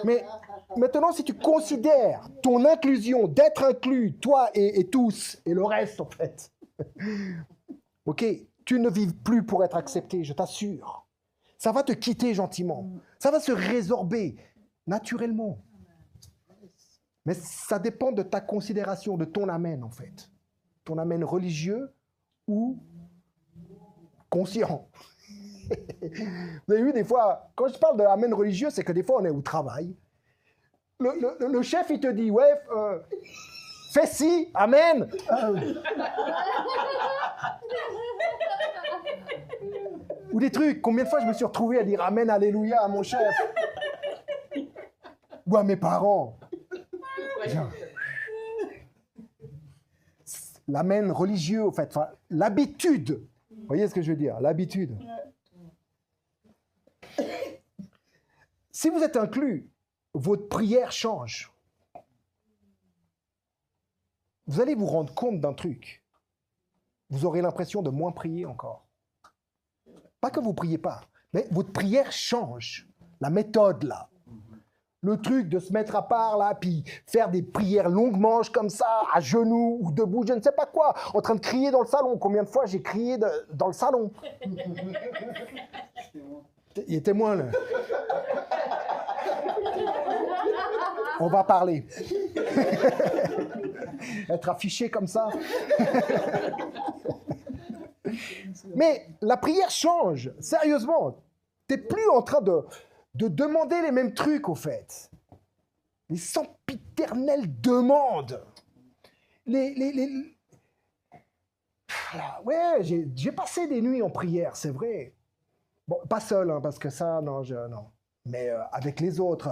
Mais maintenant, si tu considères ton inclusion, d'être inclus, toi et tous, et le reste en fait, ok, tu ne vis plus pour être accepté, je t'assure. Ça va te quitter gentiment. Ça va se résorber naturellement. Mais ça dépend de ta considération, de ton amen en fait. Ton amen religieux ou conscient. Vous avez vu des fois, quand je parle de amen religieux, c'est que des fois on est au travail. Le chef il te dit, ouais, fais ci, amen. Ou des trucs, combien de fois je me suis retrouvé à dire amen, alléluia à mon chef. Ou à mes parents. Genre, l'amen religieux, en fait, enfin, l'habitude. Vous voyez ce que je veux dire? L'habitude. Si vous êtes inclus, votre prière change. Vous allez vous rendre compte d'un truc. Vous aurez l'impression de moins prier encore. Pas que vous ne priez pas, mais votre prière change. La méthode, là. Le truc de se mettre à part, là, puis faire des prières longues manches comme ça, à genoux ou debout, je ne sais pas quoi, en train de crier dans le salon. Combien de fois j'ai crié dans le salon? Il est témoin, là. On va parler. Être affiché comme ça. Mais la prière change, sérieusement. Tu n'es plus en train de demander les mêmes trucs, au fait. Les sempiternelles demandes. Ouais, j'ai passé des nuits en prière, c'est vrai. Bon, pas seul, hein, parce que ça, non. Mais avec les autres,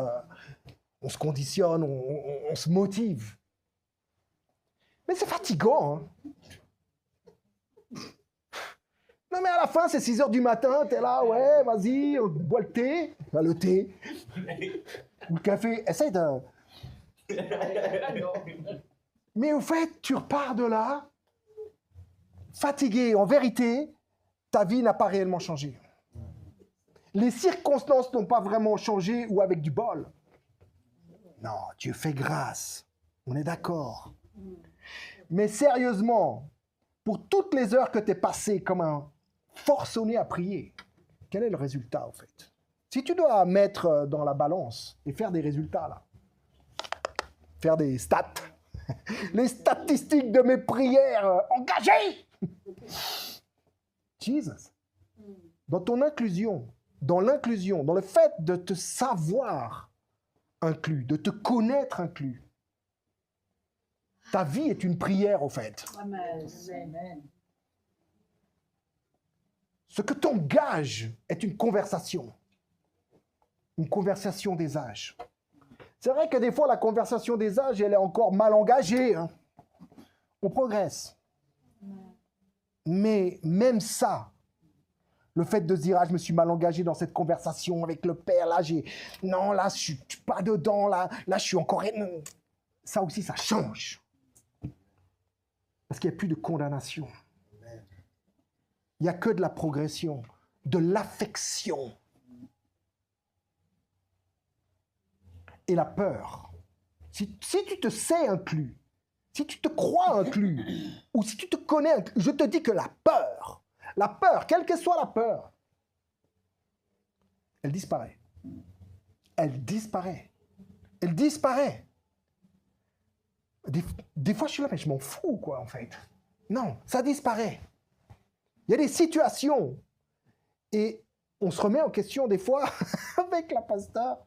on se conditionne, on se motive. Mais c'est fatigant, hein. Non, mais à la fin, c'est 6h du matin, t'es là, ouais, vas-y, on boit le thé. Enfin, le thé. Ou le café. Essaye de... Mais au fait, tu repars de là, fatigué. En vérité, ta vie n'a pas réellement changé. Les circonstances n'ont pas vraiment changé ou avec du bol. Non, Dieu fait grâce. On est d'accord. Mais sérieusement, pour toutes les heures que tu es passé comme un forcené à prier, quel est le résultat, en fait? Si tu dois mettre dans la balance et faire des résultats, là, faire des stats, les statistiques de mes prières engagées, Jesus, dans ton inclusion, dans l'inclusion, dans le fait de te savoir inclus, de te connaître inclus, ta vie est une prière, au fait. Amen. Ce que t'engage est une conversation des âges. C'est vrai que des fois, la conversation des âges, elle est encore mal engagée. Hein. On progresse. Mais même ça, le fait de se dire, ah, je me suis mal engagé dans cette conversation avec le père, là, non, là, je suis pas dedans, là, je suis encore... Ça aussi, ça change. Parce qu'il n'y a plus de condamnation. Il n'y a que de la progression, de l'affection. Et la peur. Si tu te sais inclus, si tu te crois inclus, ou si tu te connais inclus, je te dis que la peur, quelle que soit la peur, elle disparaît. Elle disparaît. Elle disparaît. Des fois, je suis là, mais je m'en fous, quoi, en fait. Non, ça disparaît. Il y a des situations, et on se remet en question des fois avec la pasteur,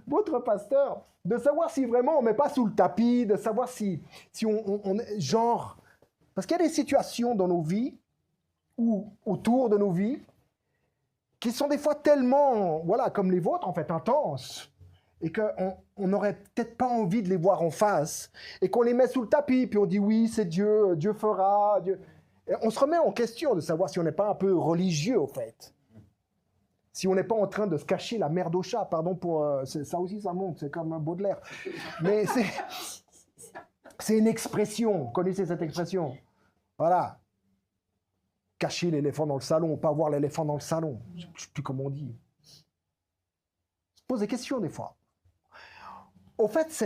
votre pasteur, de savoir si vraiment on ne met pas sous le tapis, de savoir si on genre... Parce qu'il y a des situations dans nos vies, ou autour de nos vies, qui sont des fois tellement, voilà, comme les vôtres, en fait, intenses, et qu'on n'aurait peut-être pas envie de les voir en face, et qu'on les met sous le tapis, puis on dit oui, c'est Dieu, Dieu fera, Dieu... Et on se remet en question de savoir si on n'est pas un peu religieux, au fait. Si on n'est pas en train de se cacher la merde au chat, pardon pour... ça aussi, ça monte, c'est comme un Baudelaire. Mais c'est une expression, vous connaissez cette expression? Voilà. Cacher l'éléphant dans le salon, pas voir l'éléphant dans le salon. Je ne sais plus comment on dit. Se pose des questions des fois. Au fait,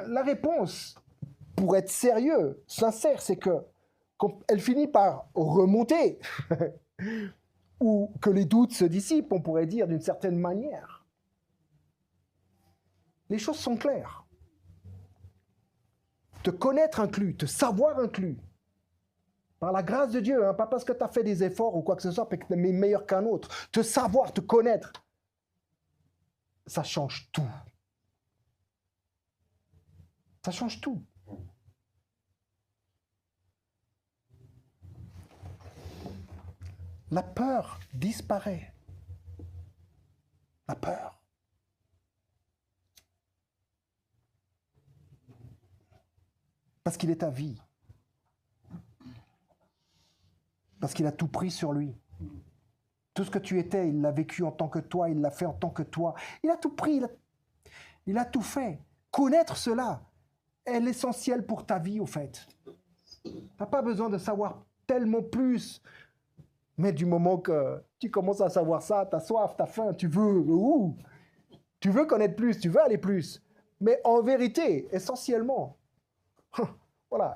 la réponse, pour être sérieux, sincère, c'est que quand elle finit par remonter, ou que les doutes se dissipent, on pourrait dire d'une certaine manière. Les choses sont claires. Te connaître inclus, te savoir inclus, par la grâce de Dieu, hein, pas parce que tu as fait des efforts ou quoi que ce soit, parce que tu es meilleur qu'un autre. Te savoir, te connaître, ça change tout. Ça change tout. La peur disparaît. La peur. Parce qu'il est ta vie. Parce qu'il a tout pris sur lui. Tout ce que tu étais, il l'a vécu en tant que toi, il l'a fait en tant que toi. Il a tout pris, il a tout fait. Connaître cela est l'essentiel pour ta vie, au fait. Tu n'as pas besoin de savoir tellement plus. Mais du moment que tu commences à savoir ça, tu as soif, tu as faim, tu veux connaître plus, tu veux aller plus. Mais en vérité, essentiellement, voilà,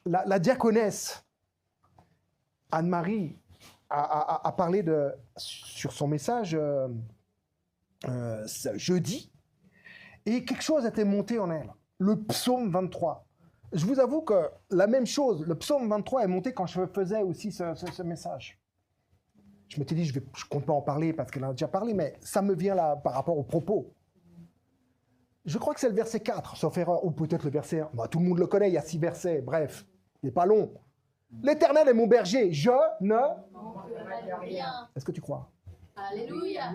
la diaconesse Anne-Marie a parlé sur son message jeudi, et quelque chose était monté en elle, le psaume 23. Je vous avoue que la même chose, le psaume 23 est monté quand je faisais aussi ce message. Je m'étais dit, je ne compte pas en parler parce qu'elle en a déjà parlé, mais ça me vient là par rapport au propos. Je crois que c'est le verset 4, sauf erreur, ou peut-être le verset 1. Bah, tout le monde le connaît, il y a 6 versets, bref, il n'est pas long. L'Éternel est mon berger, je ne... Rien. Est-ce que tu crois? Alléluia.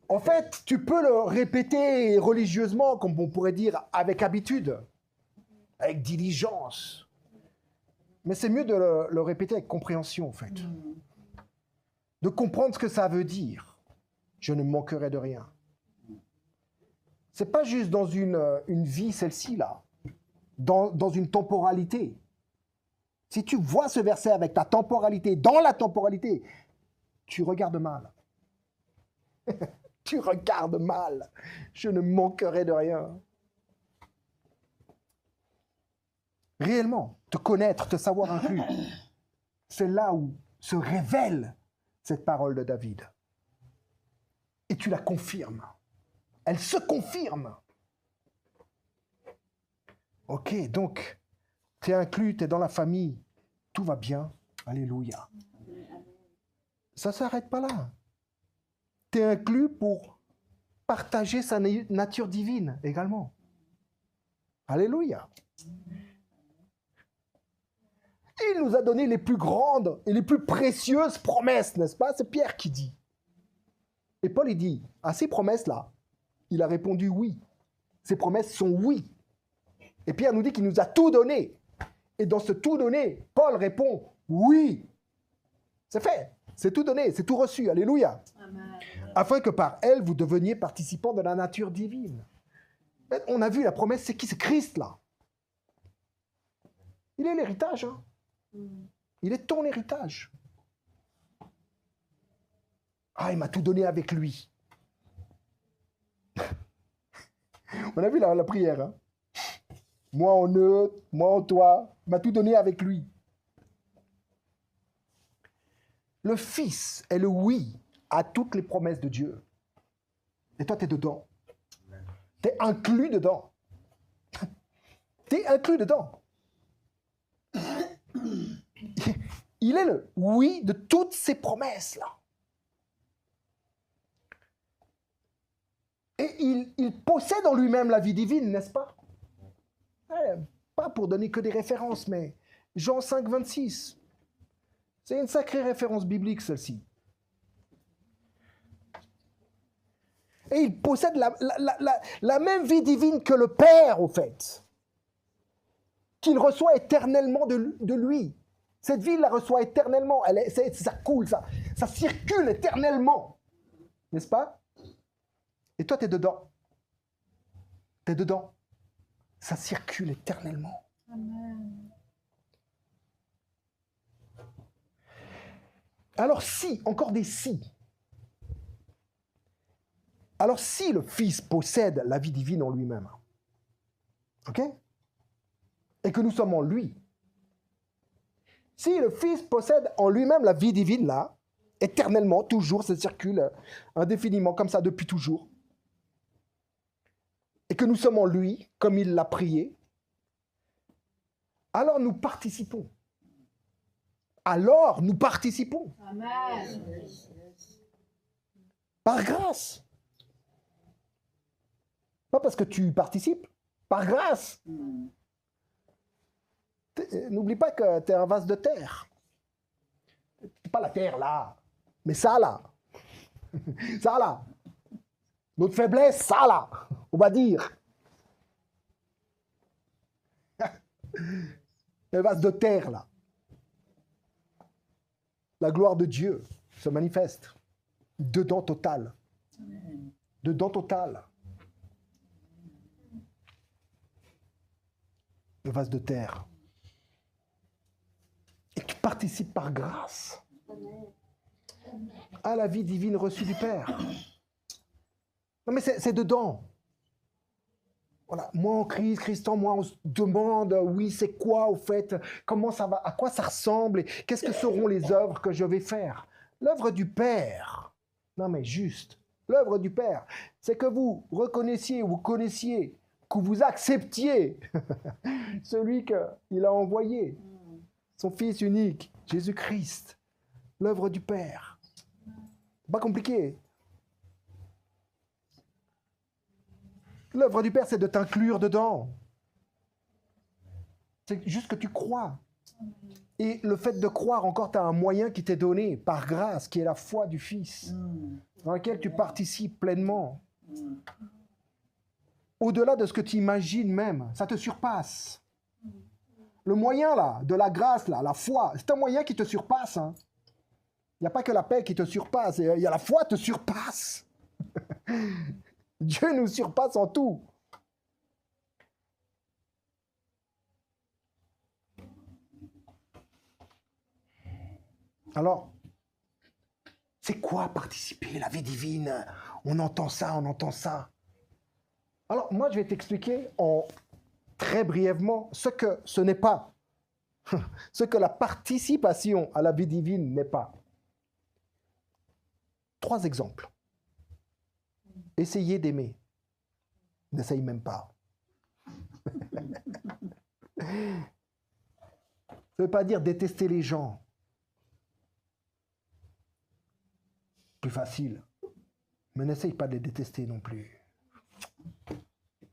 En fait, tu peux le répéter religieusement, comme on pourrait dire, avec habitude, avec diligence. Mais c'est mieux de le répéter avec compréhension, en fait. De comprendre ce que ça veut dire. Je ne manquerai de rien. C'est pas juste dans une vie, celle-ci, là. Dans une temporalité. Si tu vois ce verset avec ta temporalité, dans la temporalité, tu regardes mal. Tu regardes mal. Je ne manquerai de rien. Réellement, te connaître, te savoir inclus, c'est là où se révèle cette parole de David. Et tu la confirmes. Elle se confirme. Ok, donc, tu es inclus, tu es dans la famille, tout va bien. Alléluia. Ça ne s'arrête pas là. Tu es inclus pour partager sa nature divine également. Alléluia. Il nous a donné les plus grandes et les plus précieuses promesses, n'est-ce pas? C'est Pierre qui dit. Et Paul, il dit, à ces promesses-là, il a répondu oui. Ces promesses sont oui. Et Pierre nous dit qu'il nous a tout donné. Et dans ce tout donné, Paul répond oui. C'est fait. C'est tout donné, c'est tout reçu. Alléluia. Amen. Afin que par elle, vous deveniez participants de la nature divine. On a vu la promesse, c'est qui? C'est Christ, là. Il est l'héritage. Hein. Il est ton héritage. Ah, il m'a tout donné avec lui. On a vu la prière. Hein? Moi en eux, moi en toi. Il m'a tout donné avec lui. Le Fils est le oui à toutes les promesses de Dieu. Et toi, tu es dedans. Tu es inclus dedans. Tu es inclus dedans. Il est le oui de toutes ces promesses-là. Et il possède en lui-même la vie divine, n'est-ce pas? Pas pour donner que des références, mais Jean 5, 26. C'est une sacrée référence biblique, celle-ci. Et il possède la même vie divine que le Père, au fait, qu'il reçoit éternellement de lui. Cette vie, il la reçoit éternellement. Ça coule, ça circule éternellement. N'est-ce pas? Et toi, tu es dedans. Tu es dedans. Ça circule éternellement. Amen. Alors si, encore des si. Alors si le Fils possède la vie divine en lui-même, ok? Et que nous sommes en lui. Si le Fils possède en lui-même la vie divine là, éternellement, toujours, ça circule indéfiniment comme ça depuis toujours. Et que nous sommes en lui, comme il l'a prié, alors nous participons. Alors nous participons. Amen. Par grâce. Pas parce que tu participes, par grâce. N'oublie pas que tu es un vase de terre. Pas la terre là, mais ça là. Ça là. Notre faiblesse, ça là. On va dire. Un vase de terre là. La gloire de Dieu se manifeste. Dedans total. Dedans total. Le vase de terre. Et tu participes par grâce à la vie divine reçue du Père. Non mais c'est dedans. Voilà. Moi en Christ, Christ en moi, on se demande, oui, c'est quoi au fait? Comment ça va? À quoi ça ressemble? Et qu'est-ce que seront les œuvres que je vais faire? L'œuvre du Père. Non mais juste. L'œuvre du Père. C'est que vous reconnaissiez, vous connaissiez, que vous acceptiez celui qu'il a envoyé. Son Fils unique, Jésus-Christ. L'œuvre du Père. Pas compliqué. L'œuvre du Père, c'est de t'inclure dedans. C'est juste que tu crois. Et le fait de croire, encore, tu as un moyen qui t'est donné par grâce, qui est la foi du Fils, dans laquelle tu participes pleinement. Au-delà de ce que tu imagines même, ça te surpasse. Le moyen, là, de la grâce, là, la foi, c'est un moyen qui te surpasse. Hein. Il n'y a pas que la paix qui te surpasse, il y a la foi qui te surpasse. Dieu nous surpasse en tout. Alors, c'est quoi participer à la vie divine? On entend ça, on entend ça. Alors, moi, je vais t'expliquer très brièvement ce que ce n'est pas. Ce que la participation à la vie divine n'est pas. 3 exemples. Essayez d'aimer. N'essaye même pas. Ça ne veut pas dire détester les gens. Plus facile. Mais n'essaye pas de les détester non plus.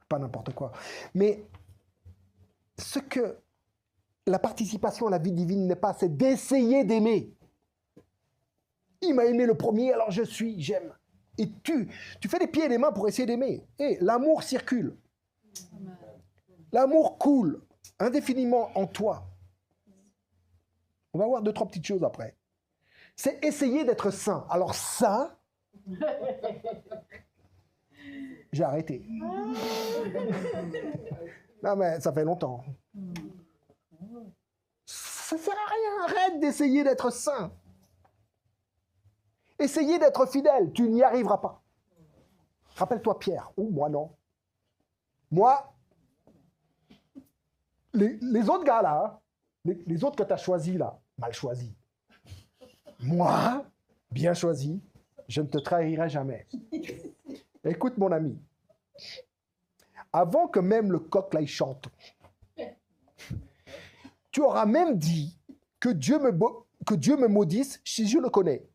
Pas n'importe quoi. Mais ce que la participation à la vie divine n'est pas, c'est d'essayer d'aimer. Il m'a aimé le premier, alors j'aime. Et tu fais les pieds et les mains pour essayer d'aimer. Et l'amour circule. L'amour coule indéfiniment en toi. On va voir 2-3 petites choses après. C'est essayer d'être saint. Alors ça, j'ai arrêté. Non mais ça fait longtemps. Arrête d'essayer d'être saint. Essayez d'être fidèle, tu n'y arriveras pas. Rappelle-toi Pierre. Oh, moi non. Moi, les autres gars là, hein, les autres que tu as choisis là, mal choisis. Moi, bien choisi, je ne te trahirai jamais. Écoute mon ami, avant que même le coq là il chante, tu auras même dit que Dieu me maudisse si je le connais.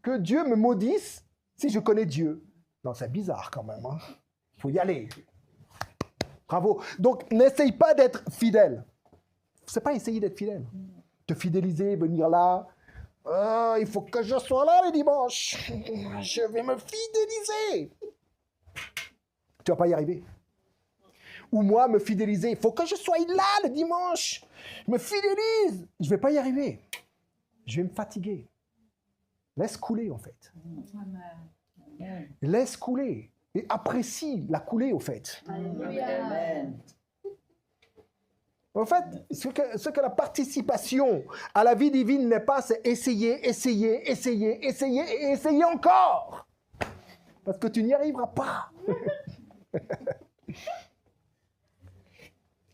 Que Dieu me maudisse si je connais Dieu. Non, c'est bizarre quand même. Il faut y aller. Bravo. Donc, n'essaye pas d'être fidèle. C'est pas essayer d'être fidèle. Te fidéliser, venir là. Il faut que je sois là le dimanche. Je vais me fidéliser. Tu vas pas y arriver. Ou moi, me fidéliser. Il faut que je sois là le dimanche. Je me fidélise. Je vais pas y arriver. Je vais me fatiguer. Laisse couler, en fait. Amen. Laisse couler. Et apprécie la coulée, au fait. Alléluia. En fait, ce que la participation à la vie divine n'est pas, c'est essayer, essayer, essayer, essayer et essayer encore. Parce que tu n'y arriveras pas.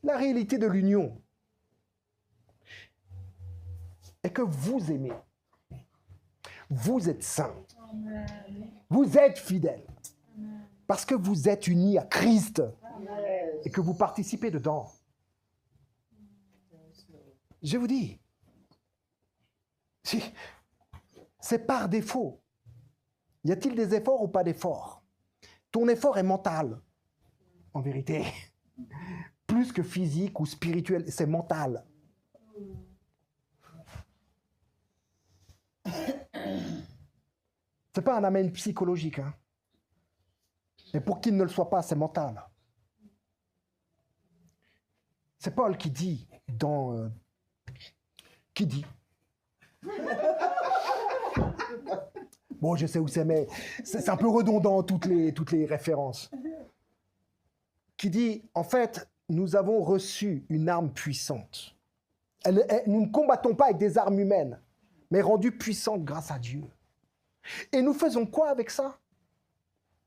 La réalité de l'union est que vous aimez. Vous êtes saints. Vous êtes fidèles. Parce que vous êtes unis à Christ. Et que vous participez dedans. Je vous dis, c'est par défaut. Y a-t-il des efforts ou pas d'efforts? Ton effort est mental, en vérité. Plus que physique ou spirituel, c'est mental. C'est pas un amen psychologique. Hein. Et pour qu'il ne le soit pas, c'est mental. C'est Paul qui dit dans... qui dit bon, je sais où c'est, mais c'est un peu redondant toutes les références. Qui dit, en fait, nous avons reçu une arme puissante. Nous ne combattons pas avec des armes humaines, mais rendues puissantes grâce à Dieu. Et nous faisons quoi avec ça?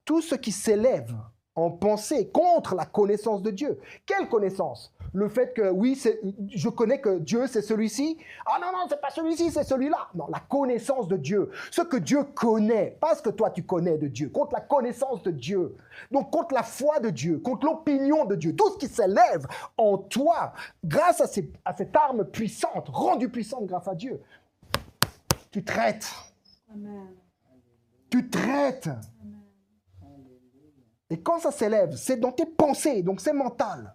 Tout ce qui s'élève en pensée contre la connaissance de Dieu. Quelle connaissance? Le fait que, oui, je connais que Dieu, c'est celui-ci. Ah non, non, c'est pas celui-ci, c'est celui-là. Non, la connaissance de Dieu. Ce que Dieu connaît, pas ce que toi tu connais de Dieu, contre la connaissance de Dieu. Donc, contre la foi de Dieu, contre l'opinion de Dieu. Tout ce qui s'élève en toi, grâce à cette arme puissante, rendue puissante grâce à Dieu, tu traites. Amen. Tu traites. Et quand ça s'élève, c'est dans tes pensées, donc c'est mental.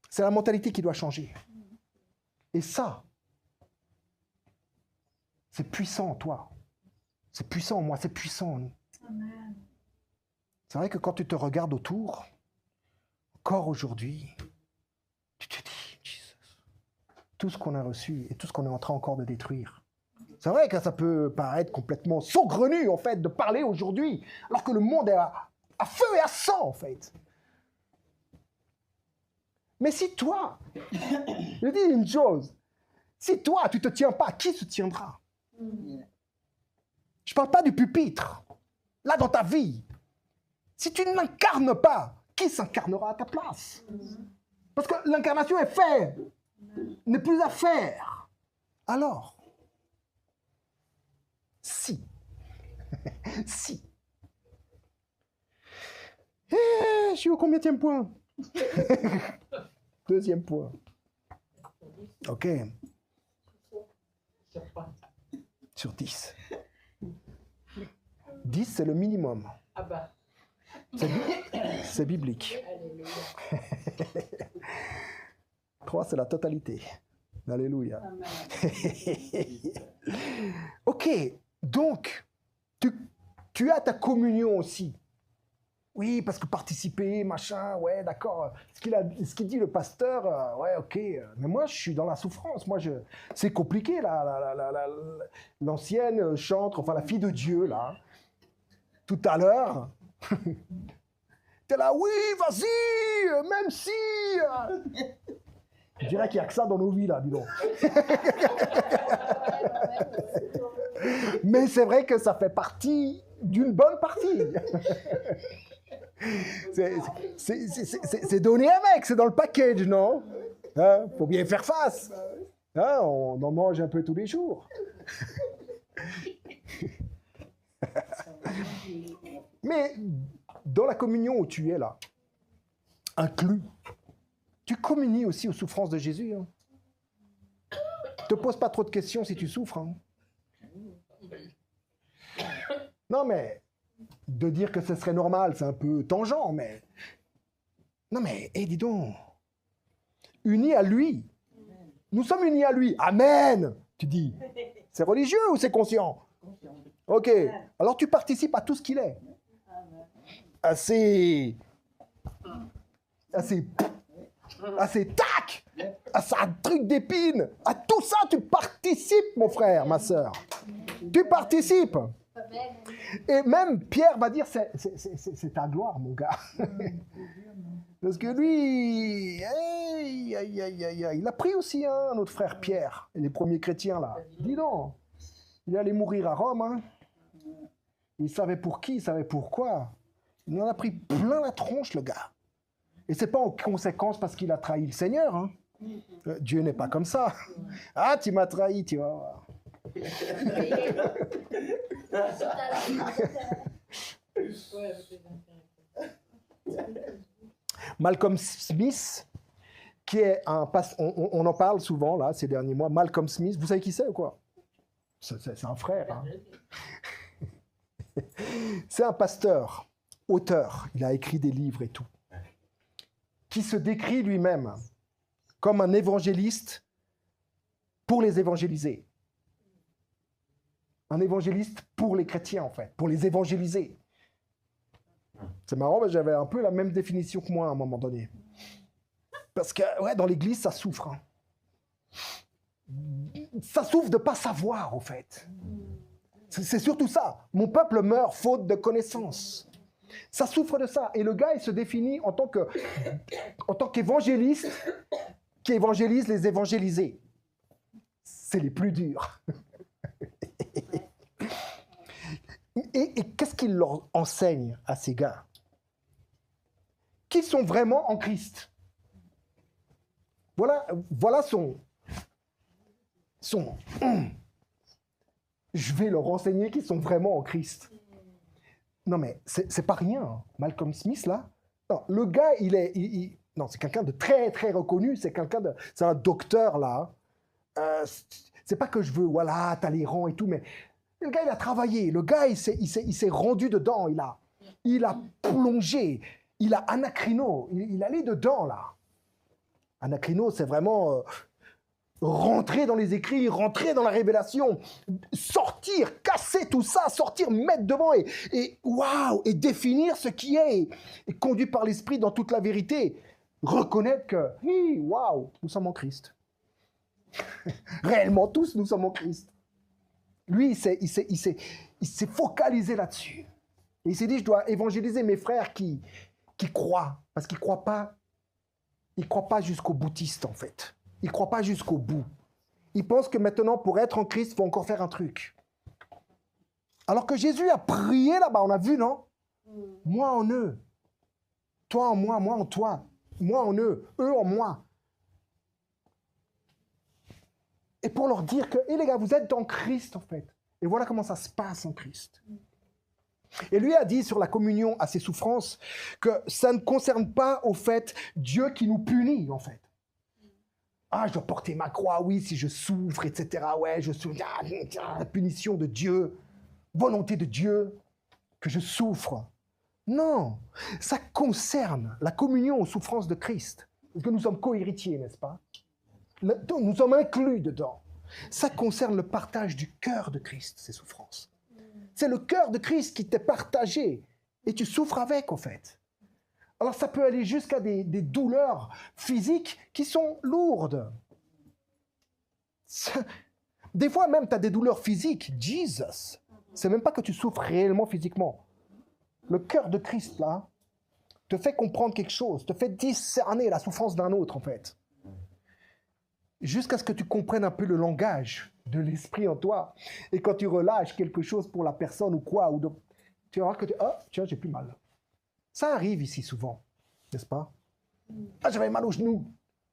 C'est la mentalité qui doit changer. Et ça, c'est puissant en toi. C'est puissant en moi, c'est puissant en nous. Amen. C'est vrai que quand tu te regardes autour, encore aujourd'hui, tu te dis, Jesus, tout ce qu'on a reçu et tout ce qu'on est en train encore de détruire. C'est vrai que ça peut paraître complètement saugrenu, en fait, de parler aujourd'hui, alors que le monde est à feu et à sang, en fait. Mais si toi, je dis une chose, si toi, tu ne te tiens pas, qui se tiendra? Je ne parle pas du pupitre, là, dans ta vie. Si tu ne l'incarnes pas, qui s'incarnera à ta place? Parce que l'incarnation est faite, n'est plus à faire. Alors, si, je suis au combienième point? Deuxième point. Ok. Sur 10. 10, c'est le minimum. Ah bah. C'est biblique. Alléluia. 3, c'est la totalité. Alléluia. Amen. Ok, donc, tu as ta communion aussi. Oui, parce que participer, machin, ouais, d'accord. Ce qu'il dit le pasteur, ouais, ok. Mais moi, je suis dans la souffrance. Moi, c'est compliqué, l'ancienne chantre, enfin la fille de Dieu, là. Tout à l'heure, t'es là, oui, vas-y, même si. Je dirais qu'il n'y a que ça dans nos vies, là, dis donc. Mais c'est vrai que ça fait partie d'une bonne partie. C'est donné avec, c'est dans le package, non? Hein? Faut bien faire face. Hein? On en mange un peu tous les jours. Mais dans la communion où tu es là, inclus, tu communies aussi aux souffrances de Jésus. Hein. Ne te pose pas trop de questions si tu souffres. Hein. Non, mais de dire que ce serait normal, c'est un peu tangent, mais... Non, mais, dis donc, unis à lui. Nous sommes unis à lui. Amen, tu dis. C'est religieux ou c'est conscient? Ok, alors tu participes à tout ce qu'il est. Assez tac, à ça truc d'épine, à tout ça tu participes, mon frère, ma sœur. Tu participes. Et même Pierre va dire c'est ta gloire, mon gars. Parce que lui, il a pris aussi hein, notre frère Pierre, et les premiers chrétiens là. Dis donc, il allait mourir à Rome. Hein. Il savait pour qui, il savait pourquoi. Il en a pris plein la tronche, le gars. Et c'est pas en conséquence parce qu'il a trahi le Seigneur. Hein. Dieu n'est pas comme ça. Ah, tu m'as trahi, tu vas voir. Malcolm Smith, qui est un on en parle souvent là ces derniers mois. Malcolm Smith, vous savez qui c'est ou quoi? C'est un frère. Hein. C'est un pasteur, auteur. Il a écrit des livres et tout. Qui se décrit lui-même comme un évangéliste pour les évangéliser. Un évangéliste pour les chrétiens, en fait, pour les évangéliser. C'est marrant, mais j'avais un peu la même définition que moi à un moment donné. Parce que, ouais, dans l'Église, ça souffre. Hein. Ça souffre de ne pas savoir, en fait. C'est surtout ça. Mon peuple meurt faute de connaissance. Ça souffre de ça. Et le gars, il se définit en tant qu'évangéliste qui évangélise les évangélisés. C'est les plus durs. Et qu'est-ce qu'il leur enseigne à ces gars? Qui sont vraiment en Christ. Voilà son je vais leur enseigner qu'ils sont vraiment en Christ. Non mais, c'est pas rien. Hein. Malcolm Smith, là. Non, le gars, non, c'est quelqu'un de très, très reconnu. C'est un docteur, là. C'est pas que je veux, voilà, Talleyrand et tout, mais le gars, il a travaillé. Le gars, il s'est rendu dedans. Il a plongé. Il a Anacrino. Il allait dedans, là. Anacrino, c'est vraiment... rentrer dans les écrits, rentrer dans la révélation, sortir, casser tout ça, sortir, mettre devant et waouh, et définir ce qui est, et conduit par l'esprit dans toute la vérité, reconnaître que, waouh, nous sommes en Christ. Réellement tous, nous sommes en Christ. Lui, il s'est focalisé là-dessus. Et il s'est dit, je dois évangéliser mes frères qui croient, parce qu'ils croient pas jusqu'au boutiste, en fait. Ils ne croient pas jusqu'au bout. Ils pensent que maintenant, pour être en Christ, il faut encore faire un truc. Alors que Jésus a prié là-bas, on a vu, non? Moi en eux. Toi en moi, moi en toi. Moi en eux, eux en moi. Et pour leur dire que, les gars, vous êtes en Christ, en fait. Et voilà comment ça se passe en Christ. Et lui a dit sur la communion à ses souffrances que ça ne concerne pas, au fait, Dieu qui nous punit, en fait. Ah, je dois porter ma croix, oui, si je souffre, etc. Ouais, je souffre. La punition de Dieu, volonté de Dieu, que je souffre. Non, ça concerne la communion aux souffrances de Christ. Parce que nous sommes co-héritiers, n'est-ce pas? Nous sommes inclus dedans. Ça concerne le partage du cœur de Christ, ces souffrances. C'est le cœur de Christ qui t'est partagé. Et tu souffres avec, en fait. Alors ça peut aller jusqu'à des douleurs physiques qui sont lourdes. Des fois même, tu as des douleurs physiques. Jesus! C'est même pas que tu souffres réellement physiquement. Le cœur de Christ, là, te fait comprendre quelque chose, te fait discerner la souffrance d'un autre, en fait. jusqu'à ce que tu comprennes un peu le langage de l'esprit en toi. Et quand tu relâches quelque chose pour la personne ou quoi, tu vas voir que oh, tiens, j'ai plus mal. Ça arrive ici souvent, n'est-ce pas? Ah, j'avais mal au genou.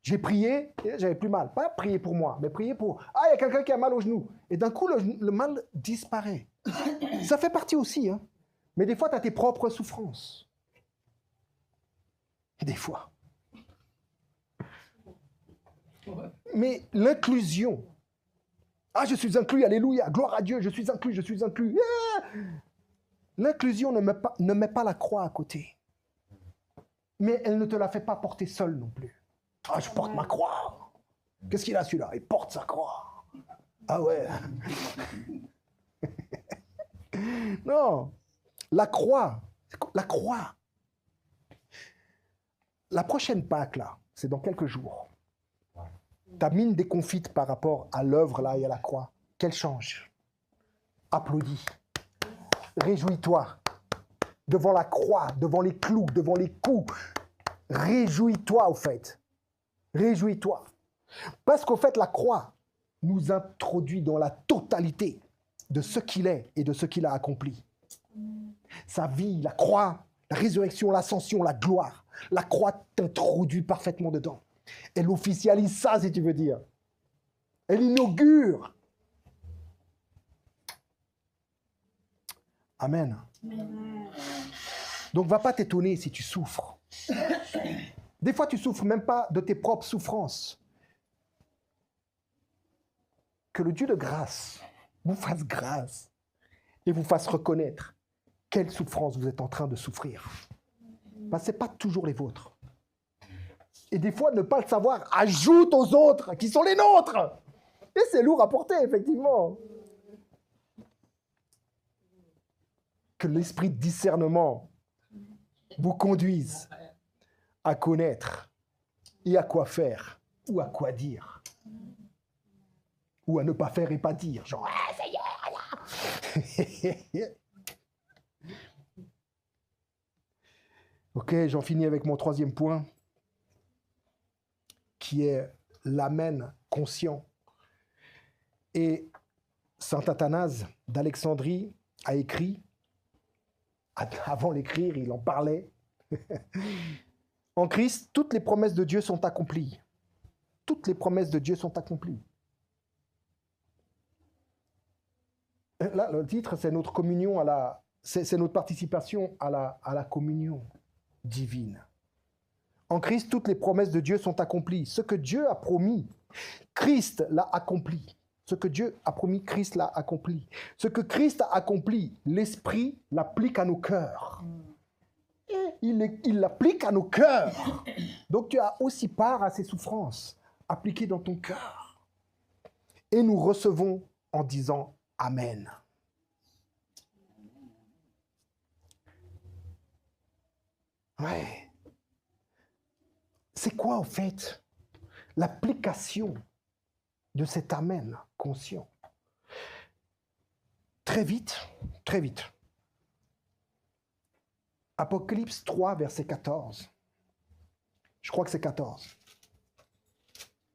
J'ai prié et j'avais plus mal. Pas prier pour moi, mais prier pour... Ah, il y a quelqu'un qui a mal au genou. Et d'un coup, le mal disparaît. Ça fait partie aussi, hein. Mais des fois, tu as tes propres souffrances. Des fois. Mais l'inclusion. Ah, je suis inclus, alléluia, gloire à Dieu, je suis inclus, je suis inclus. Ah! L'inclusion ne met pas la croix à côté. Mais elle ne te la fait pas porter seule non plus. Ah, je porte ma croix. Qu'est-ce qu'il a celui-là? Il porte sa croix. Ah ouais. Non. La croix. La prochaine Pâque, là, c'est dans quelques jours. Ta mine déconfite par rapport à l'œuvre, là, et à la croix. Qu'elle change. Applaudis. Réjouis-toi. Devant la croix, devant les clous, devant les coups. Réjouis-toi, au fait. Réjouis-toi. Parce qu'au fait, la croix nous introduit dans la totalité de ce qu'il est et de ce qu'il a accompli. Sa vie, la croix, la résurrection, l'ascension, la gloire. La croix t'introduit parfaitement dedans. Elle officialise ça, si tu veux dire. Elle inaugure. Amen. Amen. Donc, va pas t'étonner si tu souffres. Des fois, tu souffres même pas de tes propres souffrances. Que le Dieu de grâce vous fasse grâce et vous fasse reconnaître quelle souffrance vous êtes en train de souffrir. Parce que ce n'est pas toujours les vôtres. Et des fois, ne pas le savoir ajoute aux autres qui sont les nôtres. Et c'est lourd à porter, effectivement. Que l'esprit de discernement vous conduise à connaître et à quoi faire ou à quoi dire. Ou à ne pas faire et pas dire. Genre, ah, Seigneur, là. Ok, j'en finis avec mon troisième point, qui est l'amen conscient. Et saint Athanase d'Alexandrie a écrit, avant l'écrire, il en parlait. En Christ, toutes les promesses de Dieu sont accomplies. Toutes les promesses de Dieu sont accomplies. Là, le titre, c'est notre communion c'est notre participation à la communion divine. En Christ, toutes les promesses de Dieu sont accomplies. Ce que Dieu a promis, Christ l'a accompli. Ce que Dieu a promis, Christ l'a accompli. Ce que Christ a accompli, l'Esprit l'applique à nos cœurs. Il l'applique à nos cœurs. Donc tu as aussi part à ces souffrances appliquées dans ton cœur. Et nous recevons en disant Amen. Ouais. C'est quoi, en fait, l'application de cet Amen conscient? Très vite. Apocalypse 3, verset 14. Je crois que c'est 14.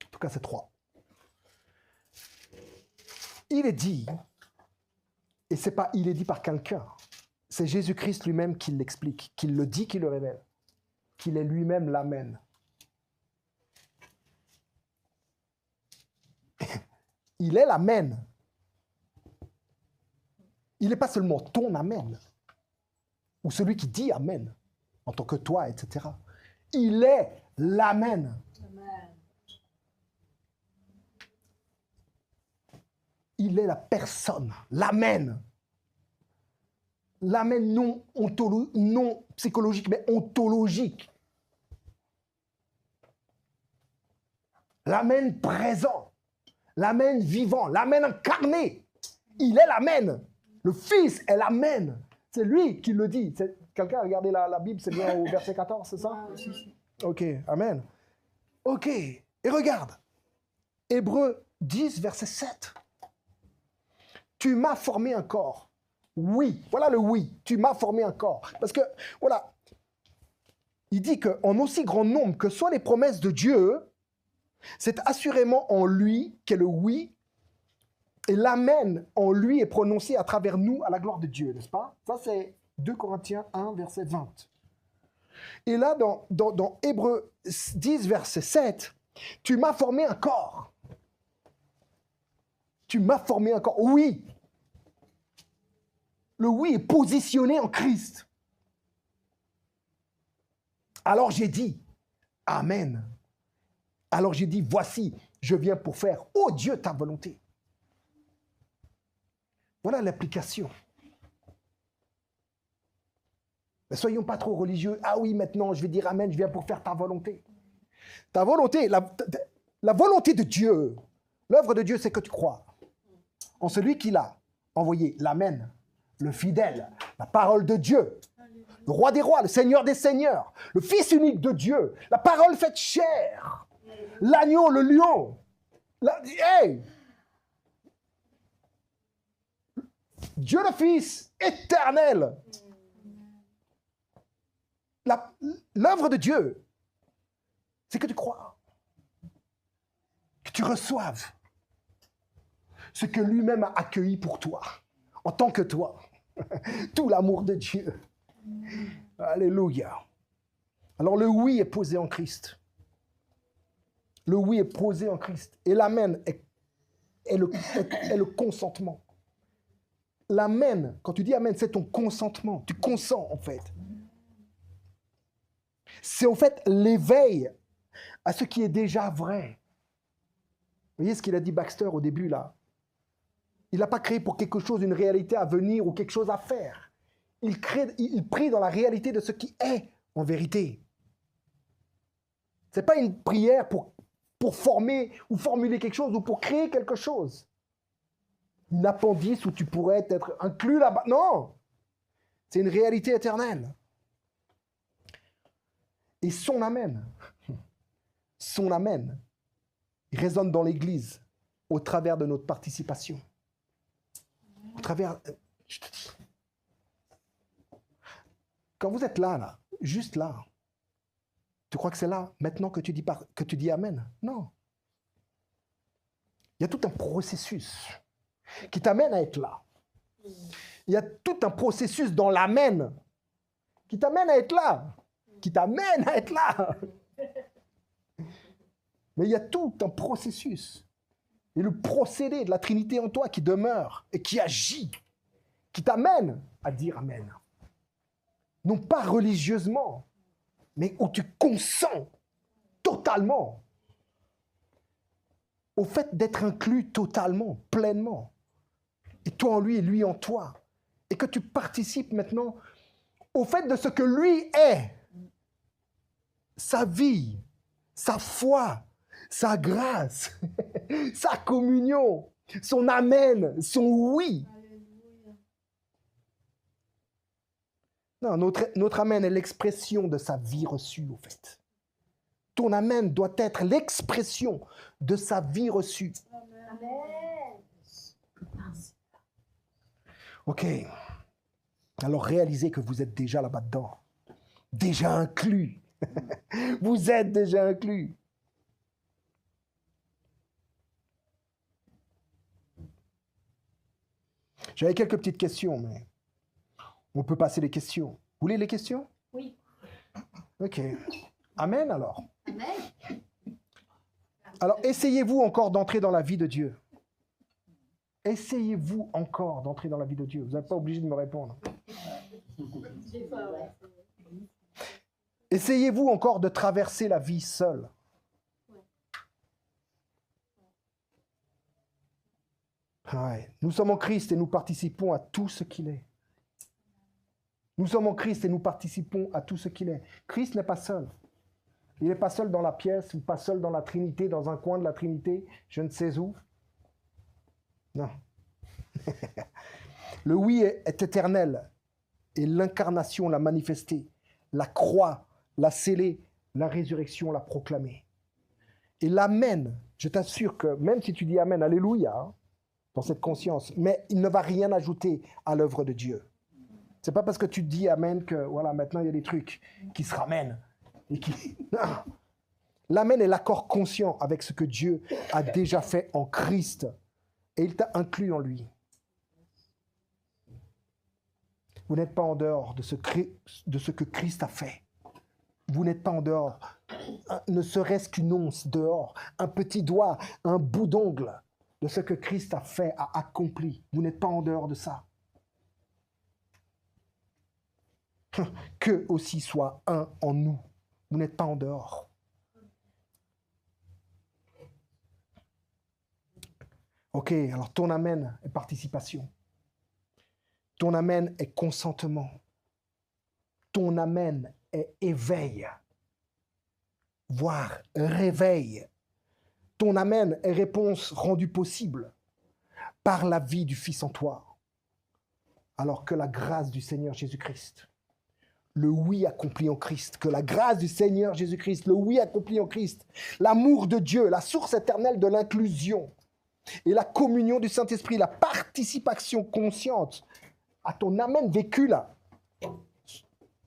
En tout cas, c'est 3. Il est dit, et c'est pas il est dit par quelqu'un, c'est Jésus-Christ lui-même qui l'explique, qui le dit, qui le révèle, qu'il est lui-même l'Amen. Il est l'Amen. Il n'est pas seulement ton Amen, ou celui qui dit Amen, en tant que toi, etc. Il est l'Amen. Amen. Il est la personne, l'Amen. L'Amen non psychologique, mais ontologique. L'Amen présent. L'Amen vivant. L'Amen incarné. Il est l'Amen. Le Fils est l'Amen. C'est lui qui le dit. Quelqu'un a regardé la Bible, c'est bien au verset 14, c'est ça? Ok, Amen. Ok, et regarde. Hébreux 10, verset 7. Tu m'as formé un corps. Oui, voilà le oui. Tu m'as formé un corps. Parce que, voilà, il dit qu'en aussi grand nombre que soient les promesses de Dieu, C'est assurément en lui qu'est le oui, et l'amen en lui est prononcé à travers nous à la gloire de Dieu, n'est-ce pas? Ça, c'est 2 Corinthiens 1, verset 20. Et là, dans Hébreux 10, verset 7, tu m'as formé un corps. Tu m'as formé un corps. Oui. Le oui est positionné en Christ. Alors j'ai dit, Amen. Alors j'ai dit, voici, je viens pour faire, oh Dieu, ta volonté. Voilà l'application. Ne soyons pas trop religieux. Ah oui, maintenant, je vais dire Amen, je viens pour faire ta volonté. Ta volonté, la volonté de Dieu, l'œuvre de Dieu, c'est que tu crois en celui qui l'a envoyé, l'Amen, le fidèle, la parole de Dieu, le roi des rois, le seigneur des seigneurs, le fils unique de Dieu, la parole faite chair, l'agneau, le lion. Hey! Dieu le Fils éternel. L'œuvre de Dieu, c'est que tu crois, que tu reçoives ce que lui-même a accueilli pour toi, en tant que toi. Tout l'amour de Dieu. Alléluia. Alors le oui est posé en Christ. Le oui est posé en Christ. Et l'amen est le consentement. L'amen, quand tu dis amen, c'est ton consentement. Tu consens en fait. C'est en fait l'éveil à ce qui est déjà vrai. Vous voyez ce qu'il a dit Baxter au début là? Il n'a pas créé pour quelque chose, une réalité à venir ou quelque chose à faire. Il prie dans la réalité de ce qui est en vérité. Ce n'est pas une prière pour former ou formuler quelque chose ou pour créer quelque chose. Une appendice où tu pourrais être inclus là-bas. Non! C'est une réalité éternelle. Et son amen, il résonne dans l'Église au travers de notre participation. Au travers, je te dis, quand vous êtes là, juste là, tu crois que c'est là, maintenant que tu dis amen? Non. Il y a tout un processus qui t'amène à être là. Il y a tout un processus dans l'amen qui t'amène à être là. Qui t'amène à être là. Mais il y a tout un processus. Et le procédé de la Trinité en toi qui demeure et qui agit, qui t'amène à dire Amen. Non pas religieusement, mais où tu consens totalement au fait d'être inclus totalement, pleinement. Et toi en lui et lui en toi. Et que tu participes maintenant au fait de ce que lui est. Sa vie, sa foi, sa grâce, sa communion, son amen, son oui. Non, notre amen est l'expression de sa vie reçue, au fait. Ton amen doit être l'expression de sa vie reçue. Amen. Ok. Alors réalisez que vous êtes déjà là-bas dedans. Déjà inclus. Vous êtes déjà inclus. J'avais quelques petites questions, mais on peut passer les questions. Vous voulez les questions? Oui. Ok. Amen alors. Amen. Alors essayez-vous encore d'entrer dans la vie de Dieu. Essayez-vous encore d'entrer dans la vie de Dieu. Vous n'êtes pas obligé de me répondre. Des fois, ouais. Essayez-vous encore de traverser la vie seul. Ouais. Nous sommes en Christ et nous participons à tout ce qu'il est. Nous sommes en Christ et nous participons à tout ce qu'il est. Christ n'est pas seul. Il n'est pas seul dans la pièce ou pas seul dans la Trinité, dans un coin de la Trinité, je ne sais où. Non. Le oui est éternel et l'incarnation l'a manifesté. La croix l'a scellé, la résurrection l'a proclamé. Et l'amen, je t'assure que même si tu dis amen, alléluia, hein, dans cette conscience, mais il ne va rien ajouter à l'œuvre de Dieu. C'est pas parce que tu dis amen que voilà, maintenant il y a des trucs qui se ramènent et qui. Non. L'amen est l'accord conscient avec ce que Dieu a déjà fait en Christ. Et il t'a inclus en lui. Vous n'êtes pas en dehors de ce que Christ a fait. Vous n'êtes pas en dehors. Ne serait-ce qu'une once dehors, un petit doigt, un bout d'ongle de ce que Christ a fait, a accompli. Vous n'êtes pas en dehors de ça. Que aussi soit un en nous. Vous n'êtes pas en dehors. Ok, alors ton amen est participation. Ton amen est consentement. Ton amen est éveil, voire réveil. Ton amen est réponse rendue possible par la vie du Fils en toi. Alors que la grâce du Seigneur Jésus-Christ, le oui accompli en Christ, que la grâce du Seigneur Jésus-Christ, le oui accompli en Christ, l'amour de Dieu, la source éternelle de l'inclusion et la communion du Saint-Esprit, la participation consciente à ton amen vécu là,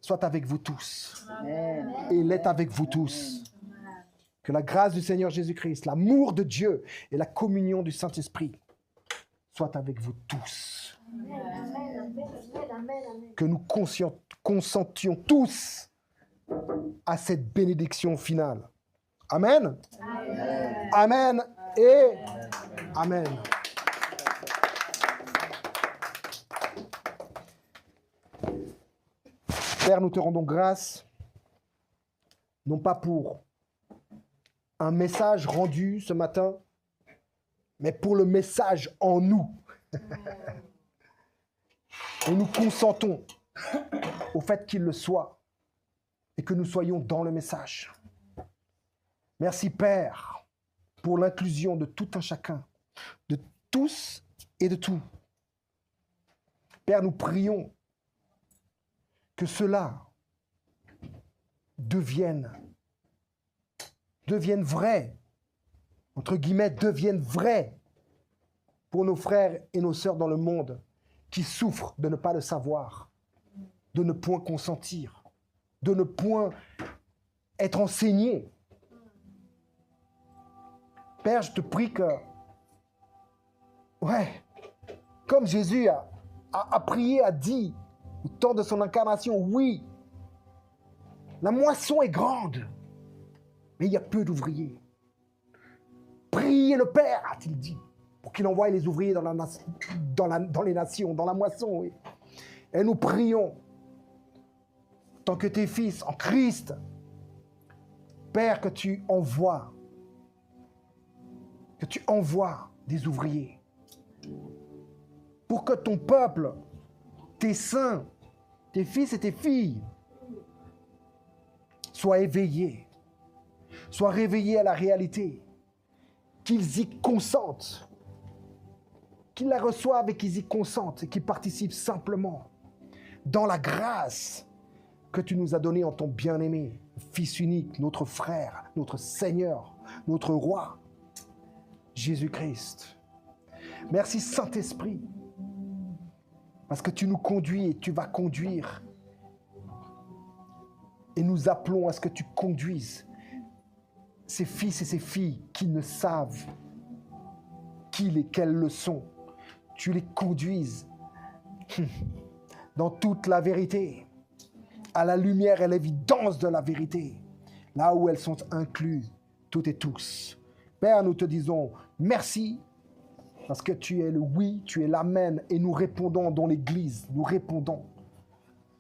soit avec vous tous. Amen. Et il est avec vous tous. Que la grâce du Seigneur Jésus-Christ, l'amour de Dieu et la communion du Saint-Esprit soient avec vous tous. Que nous consentions tous à cette bénédiction finale. Amen. Amen. Amen et Amen. Père, nous te rendons grâce, non pas pour un message rendu ce matin, mais pour le message en nous. Et nous consentons au fait qu'il le soit et que nous soyons dans le message. Merci Père pour l'inclusion de tout un chacun, de tous et de tout. Père, nous prions que cela devienne vrai, entre guillemets, devienne vrai pour nos frères et nos sœurs dans le monde qui souffrent de ne pas le savoir, de ne point consentir, de ne point être enseignés. Père, je te prie que, comme Jésus a prié, a dit, au temps de son incarnation, oui, la moisson est grande, mais il y a peu d'ouvriers. Priez le Père, a-t-il dit, pour qu'il envoie les ouvriers dans les nations, dans la moisson. Oui. Et nous prions, tant que tes fils en Christ, Père, que tu envoies des ouvriers, pour que ton peuple, tes saints, tes fils et tes filles, soient éveillés, soient réveillés à la réalité, qu'ils y consentent, qu'ils la reçoivent et qu'ils y consentent et qu'ils participent simplement dans la grâce que tu nous as donnée en ton bien-aimé, Fils unique, notre frère, notre Seigneur, notre Roi, Jésus-Christ. Merci Saint-Esprit, parce que tu nous conduis et tu vas conduire. Et nous appelons à ce que tu conduises ces fils et ces filles qui ne savent qui et quelles le sont. Tu les conduises dans toute la vérité, à la lumière et l'évidence de la vérité, là où elles sont incluses, toutes et tous. Père, nous te disons merci, parce que tu es le oui, tu es l'amen, et nous répondons dans l'Église, nous répondons.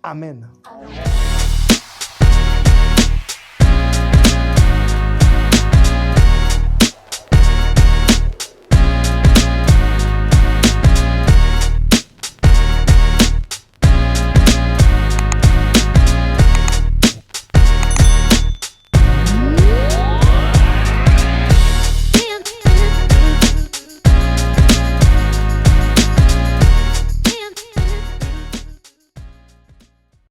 Amen. Amen.